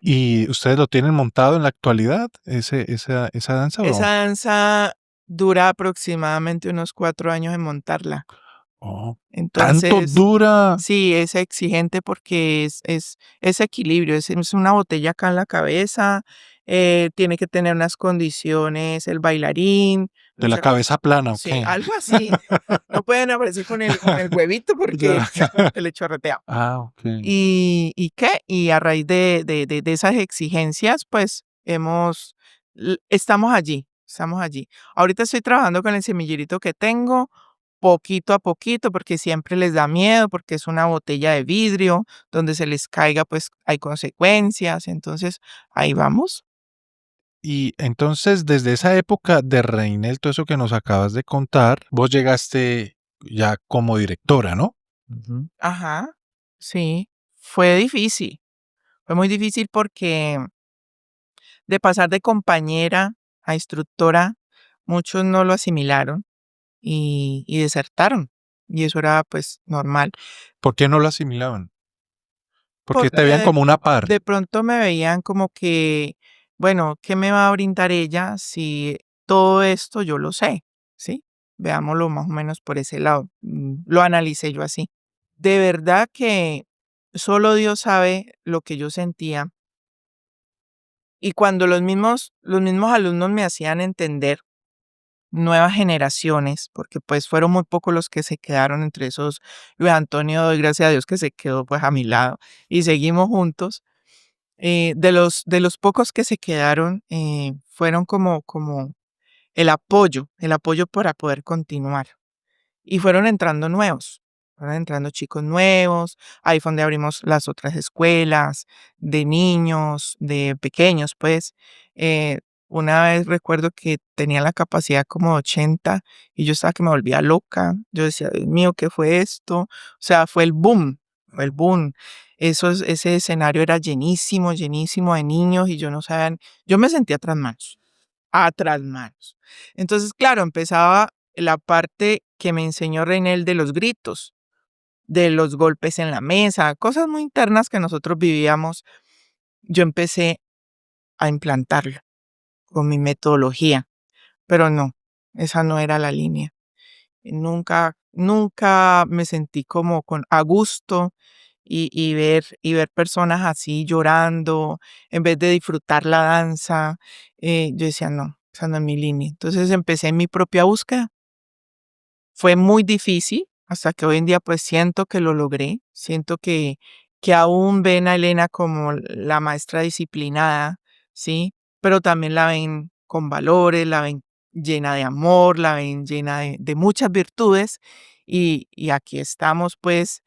Speaker 3: ¿Y ustedes lo tienen montado en la actualidad, esa danza o no?
Speaker 1: Esa danza dura aproximadamente unos 4 años en montarla.
Speaker 3: Oh, ¿tanto
Speaker 1: Entonces,
Speaker 3: dura?
Speaker 1: sí, es exigente porque es equilibrio, es una botella acá en la cabeza, tiene que tener unas condiciones, el bailarín,
Speaker 3: ¿De la
Speaker 1: mucha
Speaker 3: cabeza plana o
Speaker 1: sí,
Speaker 3: qué?
Speaker 1: algo así. No pueden aparecer con el huevito porque
Speaker 3: Ya.
Speaker 1: se le chorretea.
Speaker 3: Ah, okey.
Speaker 1: ¿Y qué? Y a raíz de esas exigencias, pues, estamos allí, estamos allí. Ahorita estoy trabajando con el semillerito que tengo, poquito a poquito, porque siempre les da miedo, porque es una botella de vidrio, donde se les caiga, pues, hay consecuencias. Entonces, ahí vamos.
Speaker 3: Y entonces, desde esa época de Reinel, todo eso que nos acabas de contar, vos llegaste ya como directora, ¿no?
Speaker 2: Ujú.
Speaker 1: Ajá, sí, fue muy difícil porque de pasar de compañera a instructora, muchos no lo asimilaron y desertaron, y eso era, pues, normal,
Speaker 3: ¿Por qué no lo asimilaban? Porque te
Speaker 1: porque
Speaker 3: veían como una par.
Speaker 1: de pronto me veían como que, bueno, ¿qué me va a brindar ella si todo esto yo lo sé? ¿Sí? Veámoslo más o menos por ese lado, lo analicé yo así. De verdad que solo Dios sabe lo que yo sentía, y cuando los mismos alumnos me hacían entender, nuevas generaciones, porque pues fueron muy pocos los que se quedaron entre esos. Luis Antonio, doy gracias a Dios que se quedó pues a mi lado y seguimos juntos. De los pocos que se quedaron, fueron como el apoyo para poder continuar. Y fueron entrando chicos nuevos, ahí fue donde abrimos las otras escuelas de niños, de pequeños, pues. Eh, una vez recuerdo que tenía la capacidad como de 80 y yo estaba que me volvía loca. Yo decía, Dios mío, ¿qué fue esto? O sea, fue el boom, fue el boom. Ese escenario era llenísimo, llenísimo de niños y yo no sabía, yo me sentía atrás manos. Entonces, claro, empezaba la parte que me enseñó Reinel de los gritos, de los golpes en la mesa, cosas muy internas que nosotros vivíamos. Yo empecé a implantarlo con mi metodología, pero no, esa no era la línea. Nunca me sentí como a gusto y ver personas así llorando en vez de disfrutar la danza. Yo decía, no, esa no es mi línea. Entonces empecé mi propia búsqueda. Fue muy difícil hasta que hoy en día pues siento que lo logré. Siento que aún ven a Elena como la maestra disciplinada, ¿sí? Pero también la ven con valores, la ven llena de amor, la ven llena de muchas virtudes y aquí estamos pues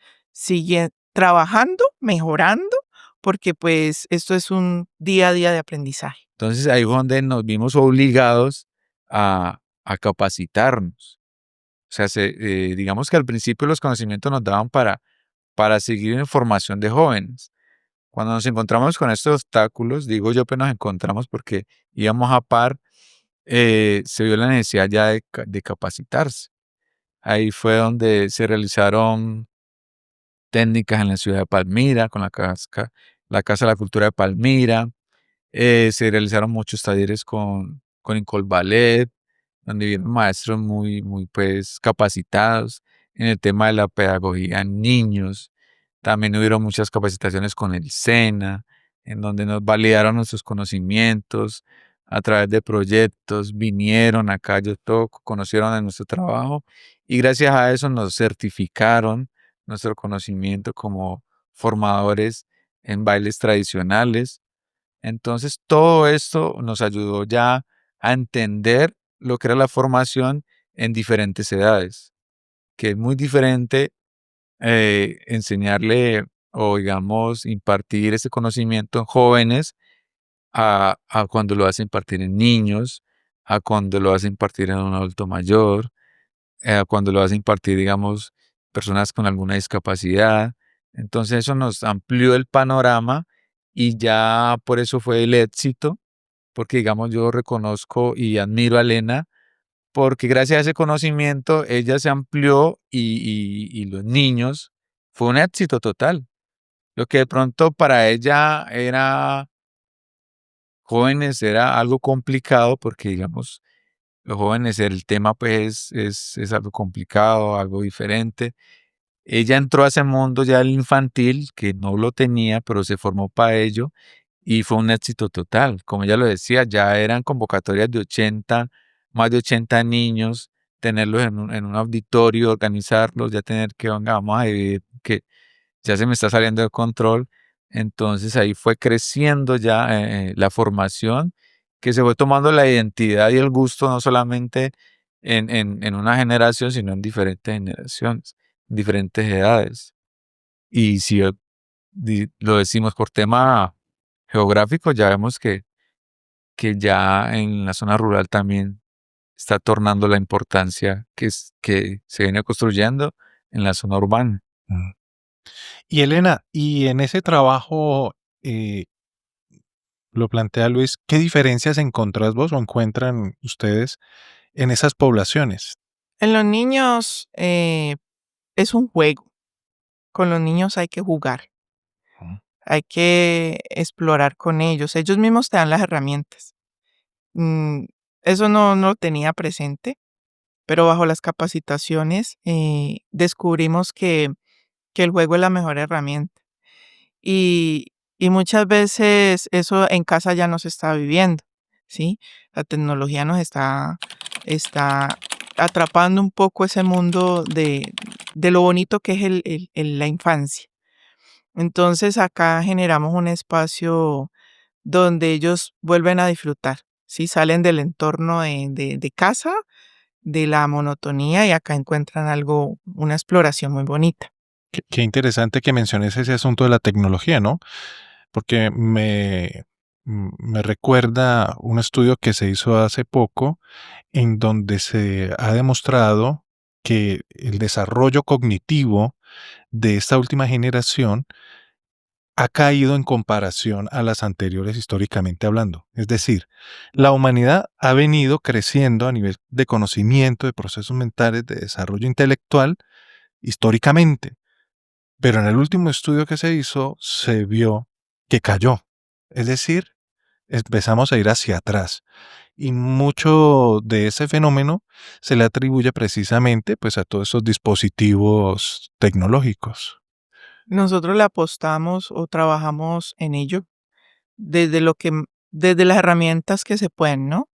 Speaker 1: trabajando, mejorando, porque pues esto es un día a día de aprendizaje.
Speaker 2: Entonces ahí fue donde nos vimos obligados a capacitarnos. O sea, digamos que al principio los conocimientos nos daban para seguir en formación de jóvenes. Cuando nos encontramos con estos obstáculos, digo yo, pues nos encontramos porque íbamos a par, se vio la necesidad ya de capacitarse. Ahí fue donde se realizaron técnicas en la ciudad de Palmira, con la Casa de la Cultura de Palmira. Se realizaron muchos talleres con Incol Ballet, donde vieron maestros muy pues capacitados en el tema de la pedagogía en niños. También hubieron muchas capacitaciones con el SENA, en donde nos validaron nuestros conocimientos a través de proyectos, vinieron acá a Yotoco, conocieron de nuestro trabajo y gracias a eso nos certificaron nuestro conocimiento como formadores en bailes tradicionales. Entonces, todo esto nos ayudó ya a entender lo que era la formación en diferentes edades, que es muy diferente enseñarle o, digamos, impartir ese conocimiento en jóvenes a cuando lo vas a impartir en niños, a cuando lo vas a impartir en un adulto mayor, cuando lo vas a impartir, digamos, personas con alguna discapacidad. Entonces eso nos amplió el panorama y ya por eso fue el éxito, porque digamos yo reconozco y admiro a Elena, porque gracias a ese conocimiento ella se amplió y los niños fue un éxito total. Lo que de pronto para ella era jóvenes era algo complicado porque digamos los jóvenes el tema pues es algo complicado, algo diferente. Ella entró a ese mundo ya el infantil, que no lo tenía, pero se formó para ello y fue un éxito total. Como ella lo decía, ya eran convocatorias de 80, más de 80 niños, tenerlos en un auditorio, organizarlos, ya tener que, venga, vamos a dividir, que ya se me está saliendo de control. Entonces ahí fue creciendo ya la formación, que se fue tomando la identidad y el gusto no solamente en una generación, sino en diferentes generaciones, diferentes edades. Y si lo decimos por tema geográfico, ya vemos que ya en la zona rural también está tornando la importancia que se viene construyendo en la zona urbana.
Speaker 3: Mm. Y Elena, y en ese trabajo, eh, lo plantea Luis, ¿qué diferencias encontrás vos o encuentran ustedes en esas poblaciones?
Speaker 1: En los niños es un juego. Con los niños hay que jugar,
Speaker 3: Ujú.
Speaker 1: hay que explorar con ellos. Ellos mismos te dan las herramientas. Mm, Eso no lo tenía presente, pero bajo las capacitaciones descubrimos que el juego es la mejor herramienta. Y, y muchas veces eso en casa ya no se está viviendo, ¿sí? La tecnología nos está atrapando un poco ese mundo de lo bonito que es la infancia. Entonces acá generamos un espacio donde ellos vuelven a disfrutar, ¿sí? Salen del entorno de casa, de la monotonía y acá encuentran algo, una exploración muy bonita.
Speaker 3: Qué interesante que menciones ese asunto de la tecnología, ¿no? Porque me recuerda un estudio que se hizo hace poco en donde se ha demostrado que el desarrollo cognitivo de esta última generación ha caído en comparación a las anteriores históricamente hablando. Es decir, la humanidad ha venido creciendo a nivel de conocimiento, de procesos mentales, de desarrollo intelectual, históricamente. Pero en el último estudio que se hizo, se vio que cayó. Es decir, empezamos a ir hacia atrás. Y mucho de ese fenómeno se le atribuye precisamente pues, a todos esos dispositivos tecnológicos.
Speaker 1: Nosotros le apostamos o trabajamos en ello desde las herramientas que se pueden, ¿no?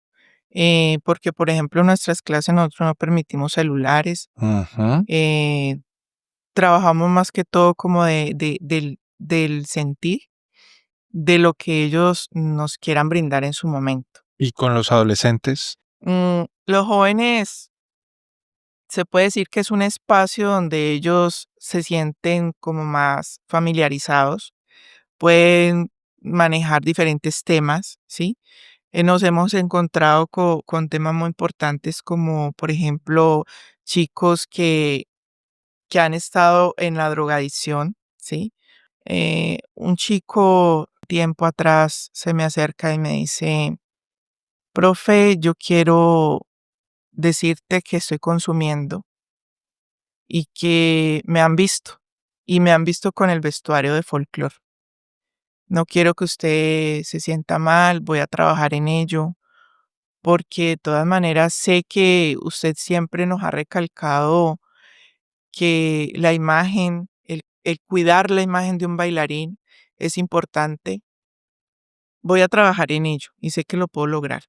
Speaker 1: Porque, por ejemplo, en nuestras clases nosotros no permitimos celulares,
Speaker 3: Ujú.
Speaker 1: eh, trabajamos más que todo como del sentir, de lo que ellos nos quieran brindar en su momento.
Speaker 3: Y con los adolescentes,
Speaker 1: Los jóvenes se puede decir que es un espacio donde ellos se sienten como más familiarizados, pueden manejar diferentes temas, ¿sí? Nos hemos encontrado con temas muy importantes como, por ejemplo, chicos que han estado en la drogadicción, ¿sí? Un chico tiempo atrás se me acerca y me dice, Profe, yo quiero decirte que estoy consumiendo y que me han visto, y me han visto con el vestuario de folclore. No quiero que usted se sienta mal, voy a trabajar en ello, porque de todas maneras sé que usted siempre nos ha recalcado que la imagen, el cuidar la imagen de un bailarín es importante. Voy a trabajar en ello y sé que lo puedo lograr.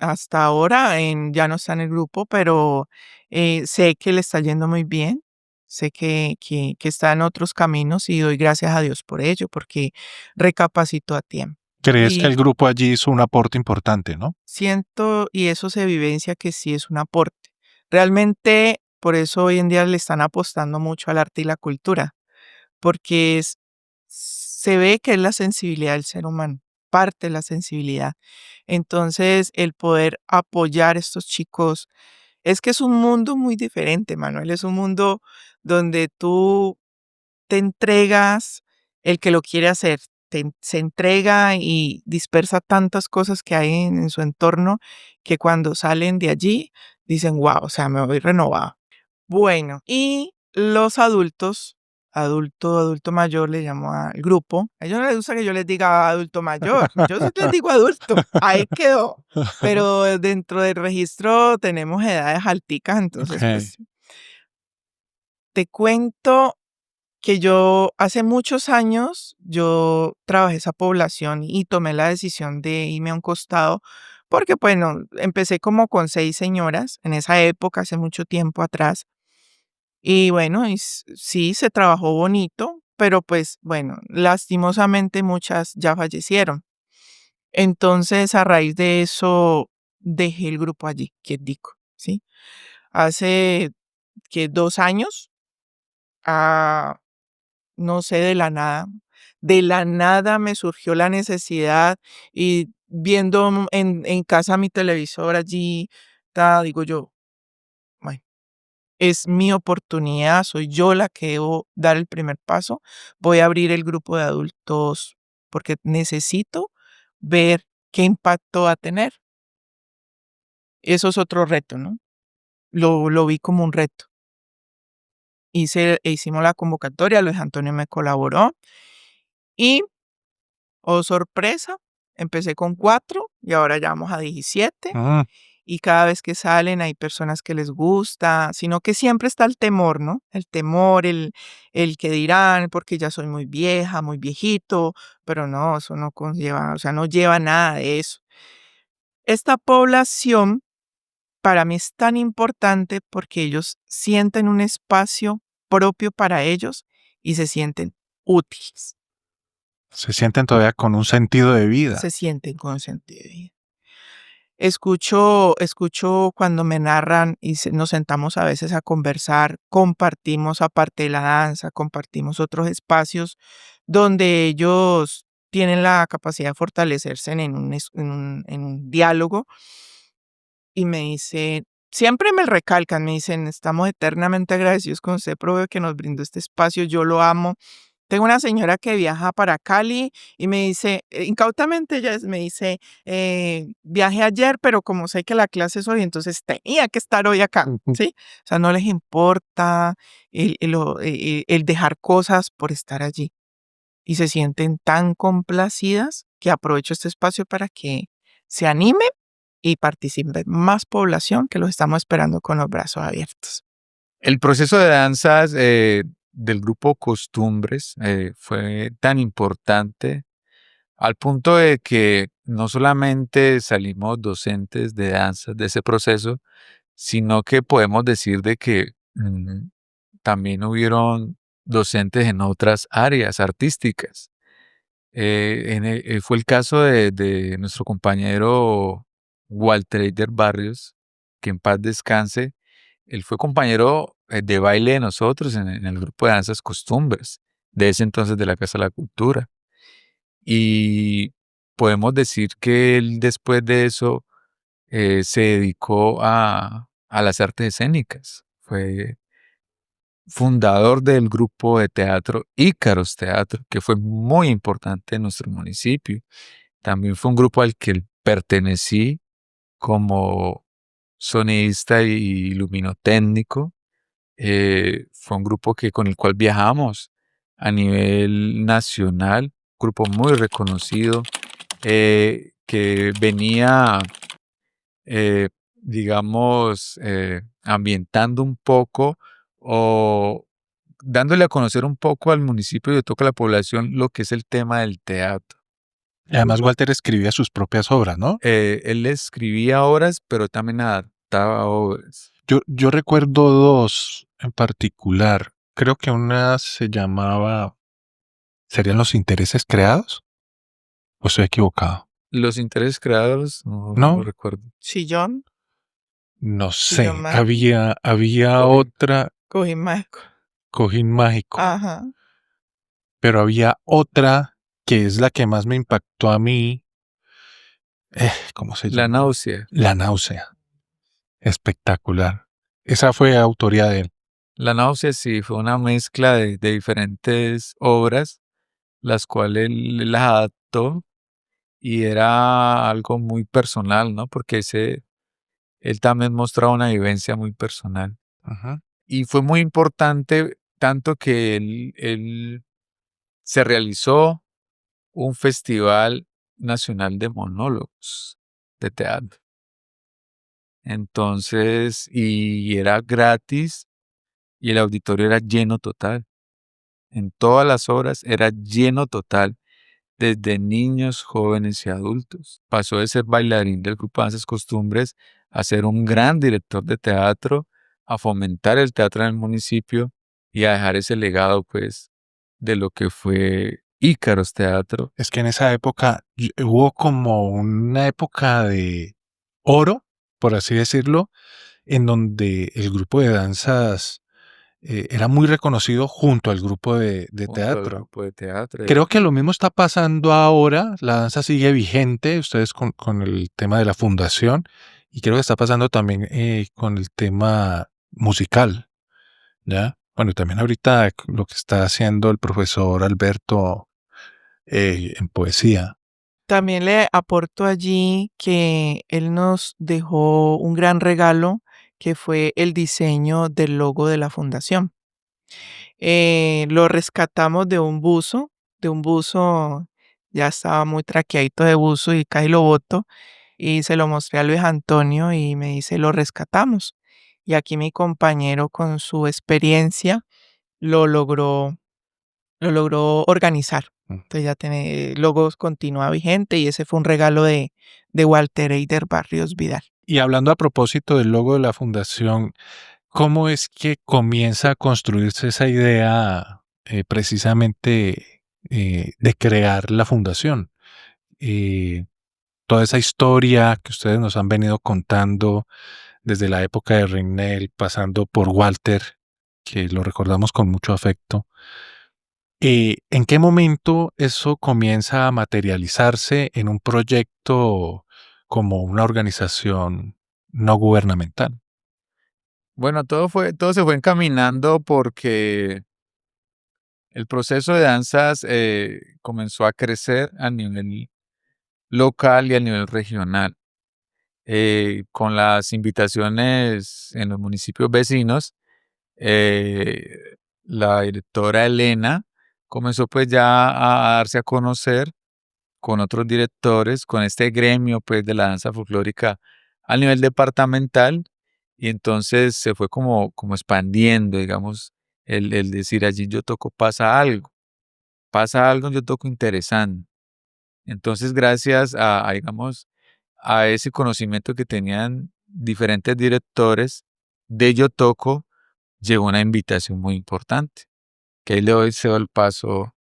Speaker 1: Hasta ahora ya no está en el grupo, pero sé que le está yendo muy bien. Sé que está en otros caminos y doy gracias a Dios por ello, porque recapacitó a tiempo.
Speaker 3: ¿Crees que
Speaker 1: Y
Speaker 3: el grupo allí hizo un aporte importante, no?
Speaker 1: siento, y eso se evidencia que sí es un aporte. Realmente, por eso hoy en día le están apostando mucho al arte y la cultura, porque se ve que es la sensibilidad del ser humano, parte de la sensibilidad. Entonces, el poder apoyar a estos chicos, es que es un mundo muy diferente, Manuel, es un mundo donde tú te entregas, el que lo quiere hacer, se entrega y dispersa tantas cosas que hay en su entorno que cuando salen de allí dicen, wow, o sea, me voy renovado. Bueno, y los adultos, adulto mayor le llamo al grupo. A ellos no les gusta que yo les diga adulto mayor. Yo sí les digo adulto. Ahí quedó. Pero dentro del registro tenemos edades alticas, entonces
Speaker 3: Ok.
Speaker 1: pues te cuento que yo hace muchos años yo trabajé esa población y tomé la decisión de irme a un costado porque bueno, empecé como con 6 señoras en esa época, hace mucho tiempo atrás. Y bueno, sí, se trabajó bonito, pero pues bueno, lastimosamente muchas ya fallecieron. Entonces, a raíz de eso, dejé el grupo allí, quietico, ¿sí? Hace que 2 años, ah, no sé, de la nada me surgió la necesidad y viendo en casa mi televisor allí, digo yo, "Bueno, es mi oportunidad, soy yo la que debo dar el primer paso. Voy a abrir el grupo de adultos porque necesito ver qué impacto va a tener". Eso es otro reto, ¿no? Lo vi como un reto. Hicimos la convocatoria, Luis Antonio me colaboró y, oh sorpresa, empecé con 4 y ahora ya vamos a 17.
Speaker 3: Mm,
Speaker 1: Y cada vez que salen hay personas que les gusta, sino que siempre está el temor, ¿no? El temor, el que dirán, porque ya soy muy vieja, muy viejito, pero no, eso no conlleva, o sea, no lleva nada de eso. Esta población para mí es tan importante porque ellos sienten un espacio propio para ellos y se sienten útiles,
Speaker 3: se sienten todavía con un sentido de vida.
Speaker 1: se sienten con sentido de vida. Escucho cuando me narran y nos sentamos a veces a conversar, compartimos aparte de la danza, compartimos otros espacios donde ellos tienen la capacidad de fortalecerse en un diálogo y me dicen, siempre me recalcan, me dicen, estamos eternamente agradecidos con usted, profe, que nos brindó este espacio, yo lo amo. Tengo una señora que viaja para Cali y me dice, incautamente me dice, viajé ayer, pero como sé que la clase es hoy, entonces tenía que estar hoy acá,
Speaker 3: Ujú.
Speaker 1: ¿sí? O sea, no les importa el dejar cosas por estar allí y se sienten tan complacidas que aprovecho este espacio para que se anime y participe más población que los estamos esperando con los brazos abiertos.
Speaker 2: El proceso de danzas del grupo Costumbres fue tan importante al punto de que no solamente salimos docentes de danzas de ese proceso, sino que podemos decir de que también hubieron docentes en otras áreas artísticas. Fue el caso de nuestro compañero Walter Eider Barrios, que en paz descanse. Él fue compañero de baile de nosotros en el grupo de danzas Costumbres, de ese entonces de la Casa de la Cultura. Y podemos decir que él después de eso se dedicó a las artes escénicas. Fue fundador del grupo de teatro Ícaros Teatro, que fue muy importante en nuestro municipio. También fue un grupo al que él pertenecí como sonidista y luminotécnico. Fue un grupo con el cual viajamos a nivel nacional, grupo muy reconocido, que venía, digamos, ambientando un poco o dándole a conocer un poco al municipio de Toca, la población, lo que es el tema del teatro.
Speaker 3: Y además Walter escribía sus propias obras, ¿no?
Speaker 2: Él escribía obras, pero también adaptaba obras.
Speaker 3: Yo recuerdo dos en particular. Creo que una se llamaba, ¿serían Los intereses creados? ¿O estoy equivocado?
Speaker 2: Los intereses creados, no
Speaker 3: ¿No?
Speaker 2: recuerdo.
Speaker 1: Sillón,
Speaker 3: No
Speaker 1: sillón
Speaker 3: sé.
Speaker 1: mágico,
Speaker 3: Había
Speaker 2: Cojín.
Speaker 3: otra,
Speaker 1: cojín mágico.
Speaker 3: Cojín Mágico,
Speaker 1: Ajá.
Speaker 3: pero había otra que es la que más me impactó a mí. ¿Cómo se
Speaker 2: La
Speaker 3: llama?
Speaker 2: náusea.
Speaker 3: La náusea. Espectacular. Esa fue autoría de él.
Speaker 2: La náusea sí fue una mezcla de diferentes obras, las cuales él las adaptó y era algo muy personal, ¿no? Porque él también mostraba una vivencia muy personal.
Speaker 3: Ajá.
Speaker 2: Y fue muy importante, tanto que él se realizó un festival nacional de monólogos de teatro. Entonces, y era gratis y el auditorio era lleno total. En todas las obras era lleno total, desde niños, jóvenes y adultos. Pasó de ser bailarín del grupo Danzas Costumbres a ser un gran director de teatro, a fomentar el teatro en el municipio y a dejar ese legado, pues, de lo que fue Ícaros Teatro.
Speaker 3: Es que en esa época hubo como una época de oro, por así decirlo, en donde el grupo de danzas era muy reconocido junto al grupo de
Speaker 2: Junto al
Speaker 3: teatro.
Speaker 2: grupo de teatro.
Speaker 3: Creo que lo mismo está pasando ahora. La danza sigue vigente, ustedes con el tema de la fundación, y creo que está pasando también con el tema musical, ¿ya? Bueno, y también ahorita lo que está haciendo el profesor Alberto en poesía.
Speaker 1: También le aporto allí que él nos dejó un gran regalo, que fue el diseño del logo de la fundación. Lo rescatamos de un buzo, ya estaba muy traqueadito de buzo y casi lo boto, y se lo mostré a Luis Antonio y me dice: "Lo rescatamos". Y aquí mi compañero, con su experiencia, lo logró lo logró organizar.
Speaker 3: Mm.
Speaker 1: Entonces ya tiene logos, continúa vigente, y ese fue un regalo de Walter Eider Barrios Vidal.
Speaker 3: Y hablando a propósito del logo de la fundación, ¿cómo es que comienza a construirse esa idea precisamente de crear la fundación? Eh, Toda esa historia que ustedes nos han venido contando desde la época de Rinel, pasando por Walter, que lo recordamos con mucho afecto. ¿En qué momento eso comienza a materializarse en un proyecto como una organización no gubernamental?
Speaker 2: Bueno, todo se fue encaminando porque el proceso de danzas comenzó a crecer a nivel local y a nivel regional. Con las invitaciones en los municipios vecinos, la directora Elena comenzó pues ya a darse a conocer con otros directores, con este gremio pues de la danza folclórica a nivel departamental, y entonces se fue como expandiendo, digamos, el decir allí yo toco, pasa algo, yo toco interesante. Entonces, gracias digamos, a ese conocimiento que tenían diferentes directores de Yo Toco, llegó una invitación muy importante, que ahí le doy cedo el paso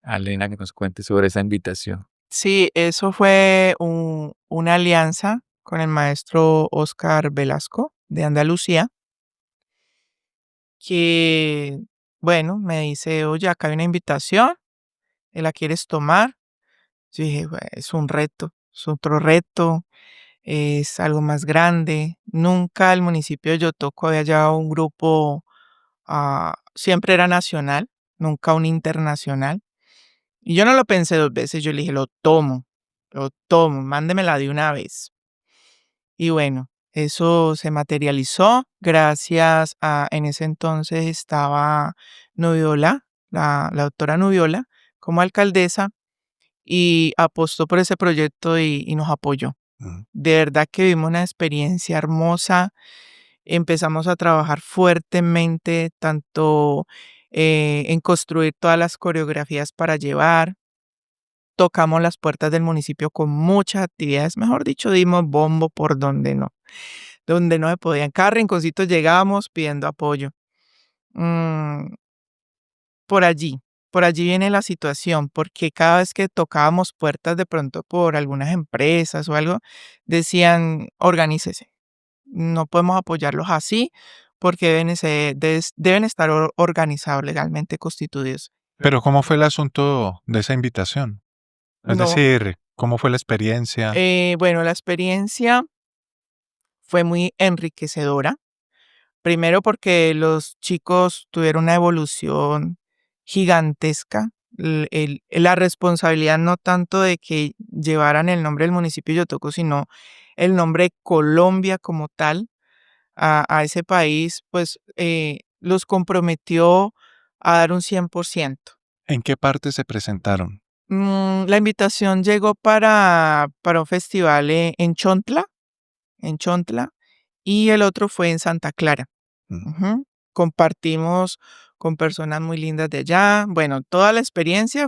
Speaker 2: a Elena que nos cuente sobre esa invitación.
Speaker 1: Sí, eso fue una alianza con el maestro Oscar Velasco de Andalucía, que, bueno, me dice: "Oye, acá hay una invitación, ¿la quieres tomar?". Yo dije: Es un reto, es otro reto, es algo más grande". Nunca el municipio de Yotoco había llevado un grupo, siempre era nacional, nunca un internacional. Y yo no lo pensé 2 veces, yo le dije: "Lo tomo". Lo tomo, mándemela de una vez. Y bueno, eso se materializó gracias a, en ese entonces estaba Nubiola, la doctora Nubiola, como alcaldesa, y apostó por ese proyecto y nos apoyó.
Speaker 3: Ujú.
Speaker 1: De verdad que vimos una experiencia hermosa. Empezamos a trabajar fuertemente, tanto en construir todas las coreografías para llevar. Tocamos las puertas del municipio con muchas actividades, mejor dicho, dimos bombo por donde no se podía. En cada rinconcito llegábamos pidiendo apoyo. Mm, por allí, por allí viene la situación, porque cada vez que tocábamos puertas de pronto por algunas empresas o algo, decían, organícese, no podemos apoyarlos así porque deben estar organizados, legalmente constituidos.
Speaker 3: Pero ¿cómo fue el asunto de esa invitación? Es
Speaker 1: No,
Speaker 3: decir, ¿cómo fue la experiencia?
Speaker 1: bueno, la experiencia fue muy enriquecedora. Primero porque los chicos tuvieron una evolución gigantesca. La responsabilidad no tanto de que llevaran el nombre del municipio de Yotoco, sino el nombre de Colombia como tal a ese país, pues los comprometió a dar un 100%.
Speaker 3: ¿En qué parte se presentaron?
Speaker 1: La invitación llegó para un festival en Chontla, y el otro fue en Santa Clara.
Speaker 3: Mm.
Speaker 1: Ujú. Compartimos con personas muy lindas de allá. Bueno, toda la experiencia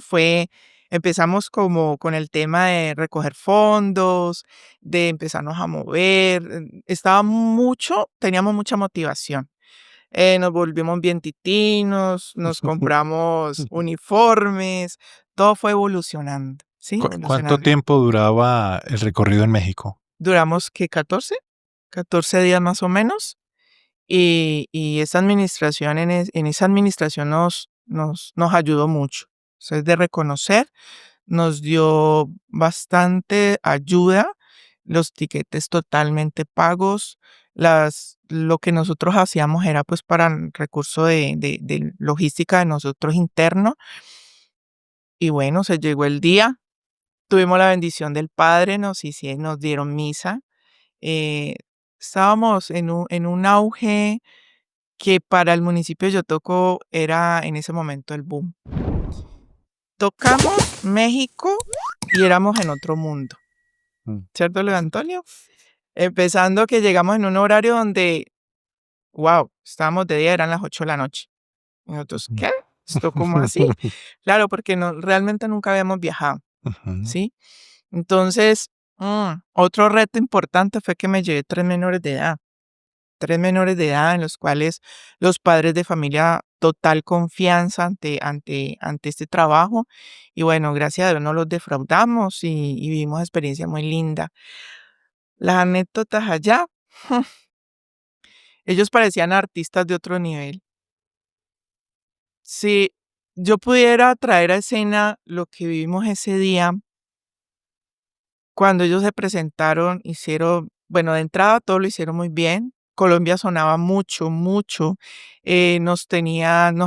Speaker 1: empezamos como con el tema de recoger fondos, de empezarnos a mover. Teníamos mucha motivación. Nos volvimos bien titinos, nos compramos uniformes, todo fue evolucionando, ¿sí?
Speaker 3: ¿Cuánto
Speaker 1: Evolucionando.
Speaker 3: tiempo duraba el recorrido en México?
Speaker 1: Duramos, ¿qué? 14 días más o menos. Y esa administración, en esa administración nos ayudó mucho. Eso es de reconocer, nos dio bastante ayuda, los tiquetes totalmente pagos, lo que nosotros hacíamos era pues para el recurso de logística de nosotros interno. Y bueno, se llegó el día, tuvimos la bendición del Padre, nos dieron misa. eh, Estábamos en un auge que para el municipio de Yotoco era en ese momento el boom. Tocamos México y éramos en otro mundo,
Speaker 3: Mm.
Speaker 1: ¿cierto, Luis Antonio? Empezando que llegamos en un horario donde, wow, estábamos de día, eran las 8 de la noche. Y nosotros, ¿qué? ¿Esto cómo así? Claro, porque realmente nunca habíamos viajado,
Speaker 3: Ujú.
Speaker 1: ¿sí? Entonces, otro reto importante fue que me llevé 3 menores de edad en los cuales los padres de familia total confianza ante este trabajo. Y bueno, gracias a Dios no los defraudamos y vivimos experiencia muy linda. Las anécdotas allá, ellos parecían artistas de otro nivel. Si yo pudiera traer a escena lo que vivimos ese día, cuando ellos se presentaron, bueno, de entrada todo lo hicieron muy bien. Colombia sonaba mucho, mucho. Nos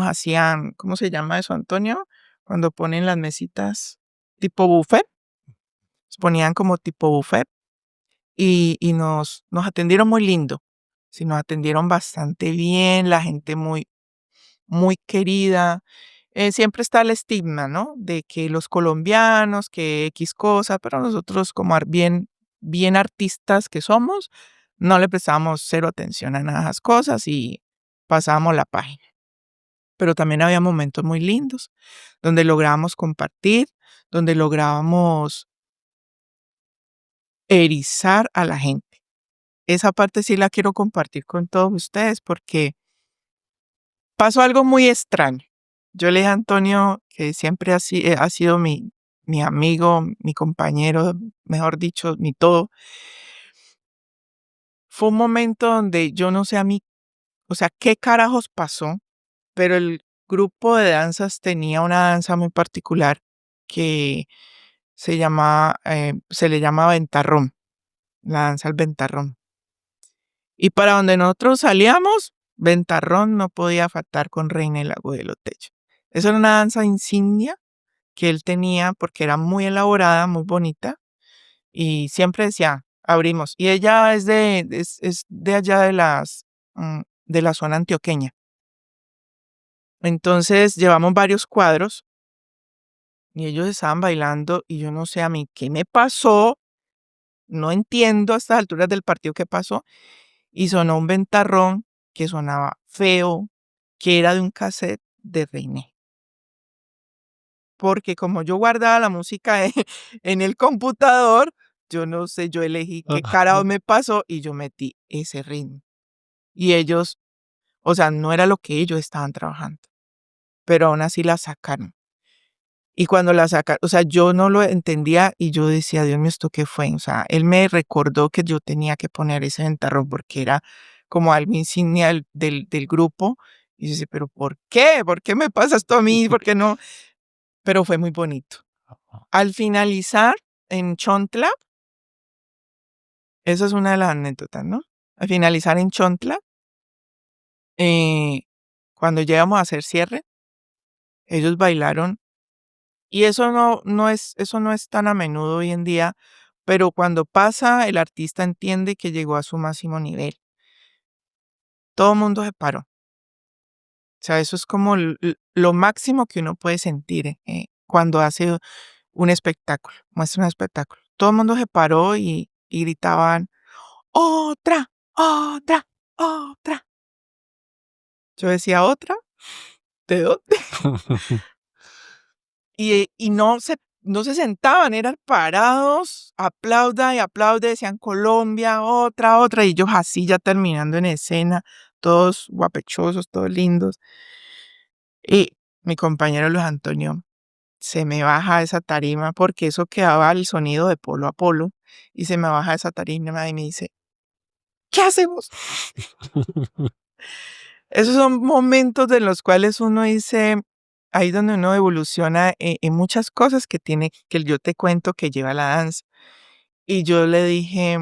Speaker 1: hacían, ¿cómo se llama eso, Antonio? Cuando ponen las mesitas tipo buffet, nos ponían como tipo buffet y nos atendieron muy lindo. Sí, nos atendieron bastante bien, la gente muy, muy querida. Siempre está el estigma, ¿no? De que los colombianos, que X cosa, pero nosotros como bien artistas que somos, no le prestamos cero atención a nada de esas cosas y pasábamos la página. Pero también había momentos muy lindos donde lográbamos compartir, donde lográbamos erizar a la gente. Esa parte sí la quiero compartir con todos ustedes porque pasó algo muy extraño. Yo le dije a Antonio, que siempre ha sido mi amigo, mi compañero, mejor dicho, mi todo. Fue un momento donde yo no sé o sea, qué carajos pasó, pero el grupo de danzas tenía una danza muy particular que se le llama ventarrón, la danza al ventarrón. Y para donde nosotros salíamos, ventarrón no podía faltar con Reina del Lago de los Techos. Esa era una danza insignia que él tenía porque era muy elaborada, muy bonita. y siempre decía, abrimos. Y ella es de allá de la zona antioqueña. Entonces llevamos varios cuadros y ellos estaban bailando y yo no sé a mí qué me pasó, no entiendo a estas alturas del partido qué pasó, y sonó un ventarrón que sonaba feo, que era de un cassette de Reine. Porque como yo guardaba la música en el computador, yo no sé, yo elegí qué carajo me pasó y yo metí ese ritmo. Y ellos, o sea, no era lo que ellos estaban trabajando, pero aún así la sacaron. Y cuando la sacaron, o sea, yo no lo entendía y yo decía, Dios mío, ¿esto qué fue? O sea, él me recordó que yo tenía que poner ese ventarrón porque era como algo insignia del grupo. Y yo decía, ¿pero por qué? ¿Por qué me pasa esto a mí? ¿Por qué no? Pero fue muy bonito. Al finalizar en Chontla, esa es una de las anécdotas, ¿no? Al finalizar en Chontla, cuando llegamos a hacer cierre, ellos bailaron y eso no es tan a menudo hoy en día, pero cuando pasa, el artista entiende que llegó a su máximo nivel. Todo el mundo se paró. O sea, eso es como lo máximo que uno puede sentir cuando hace un espectáculo, muestra un espectáculo. Todo el mundo se paró y gritaban, otra, otra, otra. Yo decía, ¿otra? ¿De dónde? Y no se sentaban, eran parados, aplauda y aplaude, decían Colombia, otra, otra, y ellos así ya terminando en escena, todos guapechosos, todos lindos. Y mi compañero Luis Antonio se me baja esa tarima, porque eso quedaba el sonido de polo a polo, y se me baja esa tarima y me dice, ¿qué hacemos? Esos son momentos de los cuales uno dice, ahí donde uno evoluciona en muchas cosas que yo te cuento que lleva la danza. Y yo le dije,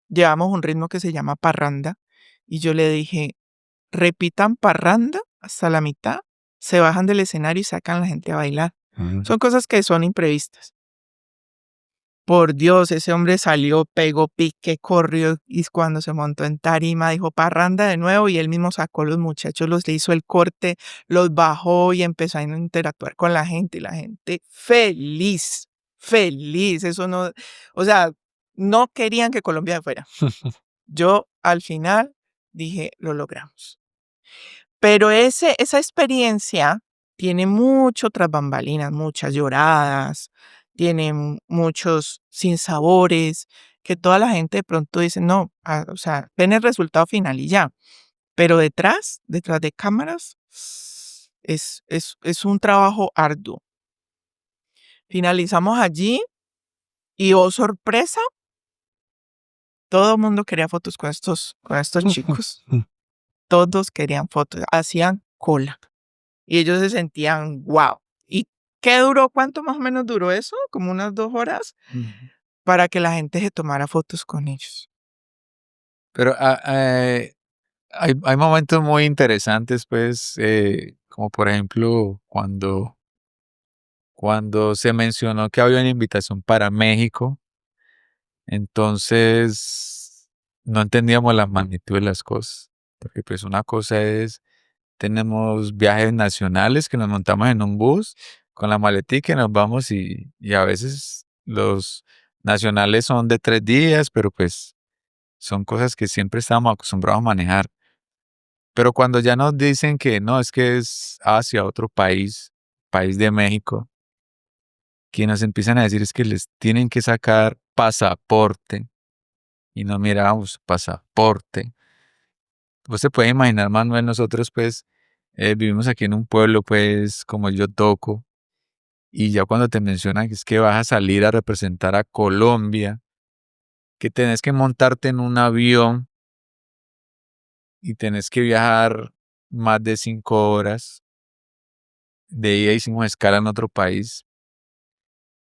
Speaker 1: llevamos un ritmo que se llama parranda, y yo le dije, repitan parranda hasta la mitad, se bajan del escenario y sacan a la gente a bailar. Son cosas que son imprevistas. Por Dios, ese hombre salió, pegó pique, corrió y cuando se montó en tarima dijo parranda de nuevo y él mismo sacó a los muchachos, le hizo el corte, los bajó y empezó a interactuar con la gente y la gente feliz, feliz. Eso no, o sea, no querían que Colombia fuera. Yo al final dije, lo logramos. Pero esa experiencia tiene mucho tras bambalinas, muchas lloradas, tiene muchos sinsabores, que toda la gente de pronto dice, no, o sea, ven el resultado final y ya. Pero detrás de cámaras, es un trabajo arduo. Finalizamos allí y, oh sorpresa, todo el mundo quería fotos con estos chicos. Todos querían fotos, hacían cola. Y ellos se sentían, wow. ¿Y qué duró? ¿Cuánto más o menos duró eso? Como unas 2 horas para que la gente se tomara fotos con ellos.
Speaker 2: Pero hay momentos muy interesantes, pues, como por ejemplo cuando se mencionó que había una invitación para México, entonces no entendíamos la magnitud de las cosas, porque pues una cosa es, tenemos viajes nacionales que nos montamos en un bus con la maletica y nos vamos y a veces los nacionales son de 3 días, pero pues son cosas que siempre estábamos acostumbrados a manejar. Pero cuando ya nos dicen que no, es que es hacia otro país de México, que nos empiezan a decir es que les tienen que sacar pasaporte y no miramos pasaporte. Vos se puede imaginar, Manuel, nosotros pues vivimos aquí en un pueblo pues como yo toco y ya cuando te mencionan que es que vas a salir a representar a Colombia, que tenés que montarte en un avión y tenés que viajar más de 5 horas. De ida hicimos escala en otro país,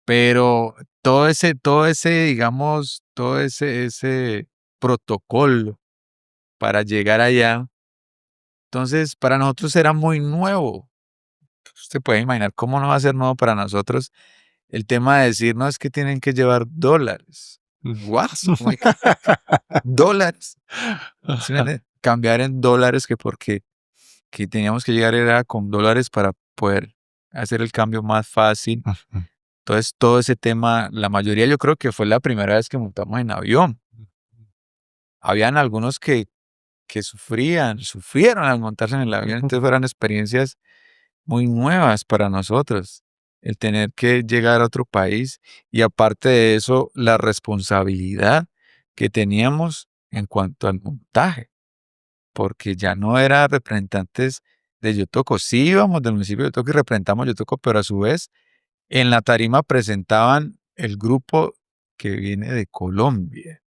Speaker 2: pero digamos, todo ese protocolo para llegar allá, entonces para nosotros era muy nuevo. Usted puede imaginar cómo no va a ser nuevo para nosotros el tema de decir, no, es que tienen que llevar dólares. What? Oh my God. Dólares. ¿Sí me entiende? Cambiar en dólares que porque que teníamos que llegar era con dólares para poder hacer el cambio más fácil. Entonces, todo ese tema, la mayoría yo creo que fue la primera vez que montamos en avión. Habían algunos que sufrieron al montarse en el avión, entonces fueron experiencias muy nuevas para nosotros. El tener que llegar a otro país y aparte de eso, la responsabilidad que teníamos en cuanto al montaje, porque ya no era representantes de Yotoco. Sí íbamos del municipio de Yotoco y representamos Yotoco, pero a su vez en la tarima presentaban el grupo que viene de Colombia.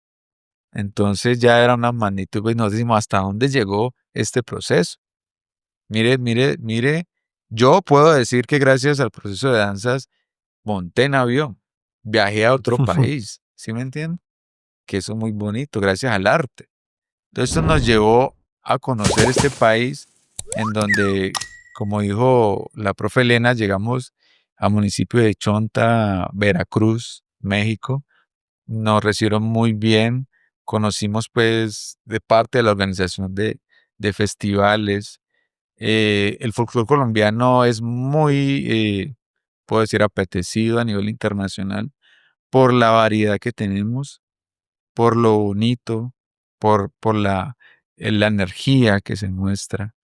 Speaker 2: Entonces ya era una magnitud, pues nos decimos, ¿hasta dónde llegó este proceso? Mire, yo puedo decir que gracias al proceso de danzas monté en avión, viajé a otro país, ¿sí me entienden? Que eso es muy bonito, gracias al arte. Entonces esto nos llevó a conocer este país en donde, como dijo la profe Elena, llegamos al municipio de Chonta, Veracruz, México. Nos recibieron muy bien, conocimos pues de parte de la organización de festivales. El folclore colombiano es muy, puedo decir, apetecido a nivel internacional por la variedad que tenemos, por lo bonito, por la energía que se muestra.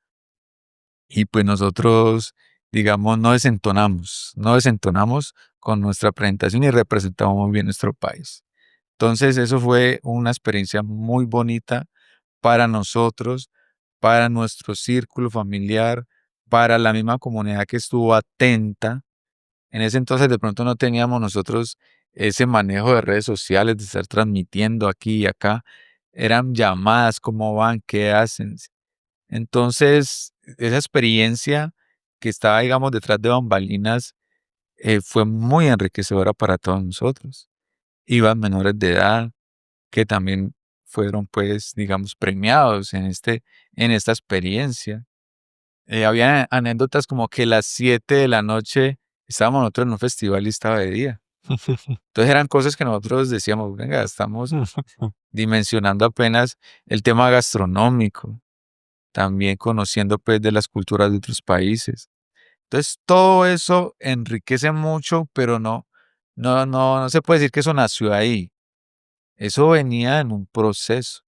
Speaker 2: Y pues nosotros, digamos, no desentonamos con nuestra presentación y representamos muy bien nuestro país. Entonces, eso fue una experiencia muy bonita para nosotros, para nuestro círculo familiar, para la misma comunidad que estuvo atenta. En ese entonces de pronto no teníamos nosotros ese manejo de redes sociales, de estar transmitiendo aquí y acá. Eran llamadas, ¿cómo van? ¿Qué hacen? Entonces, esa experiencia que estaba, digamos, detrás de bambalinas, fue muy enriquecedora para todos nosotros. Iban menores de edad que también fueron, pues, digamos, premiados en esta experiencia. Había anécdotas como que a las 7 de la noche estábamos nosotros en un festival y estaba de día. Entonces eran cosas que nosotros decíamos, venga, estamos dimensionando apenas el tema gastronómico, también conociendo pues de las culturas de otros países. Entonces todo eso enriquece mucho, pero no se puede decir que eso nació ahí. Eso venía en un proceso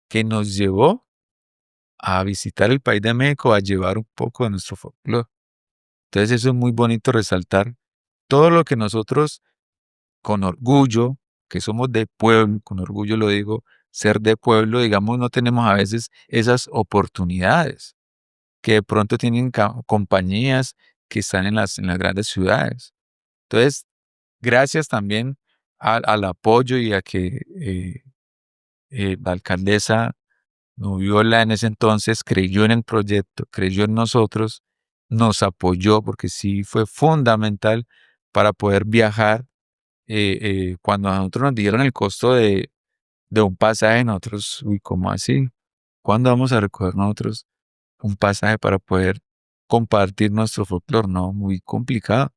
Speaker 2: que nos llevó a visitar el país de México, a llevar un poco de nuestro folclore. Entonces eso es muy bonito resaltar todo lo que nosotros con orgullo, que somos de pueblo, con orgullo lo digo, ser de pueblo, digamos, no tenemos a veces esas oportunidades que de pronto tienen compañías que están en las grandes ciudades. Entonces, gracias también al apoyo y a que la alcaldesa Nubiola en ese entonces creyó en el proyecto, creyó en nosotros, nos apoyó porque sí fue fundamental para poder viajar. Cuando a nosotros nos dieron el costo de un pasaje, nosotros, uy, ¿cómo así? ¿Cuándo vamos a recoger nosotros un pasaje para poder compartir nuestro folclore? No, muy complicado.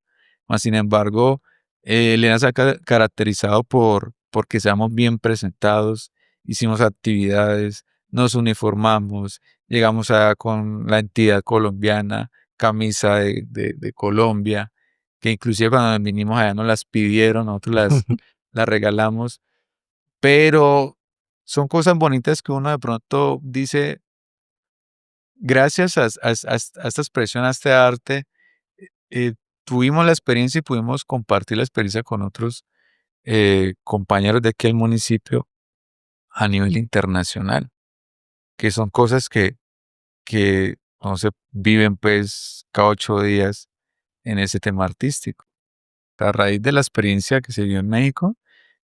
Speaker 2: Mas, sin embargo, Elena se ha caracterizado porque seamos bien presentados, hicimos actividades, nos uniformamos, llegamos allá con la entidad colombiana, camisa de Colombia, que inclusive cuando vinimos allá nos las pidieron, nosotros las regalamos, pero son cosas bonitas que uno de pronto dice, gracias a esta expresión, a este arte, eh, tuvimos la experiencia y pudimos compartir la experiencia con otros compañeros de aquel municipio a nivel internacional, que son cosas que no se viven pues cada 8 días en ese tema artístico. A raíz de la experiencia que se vio en México,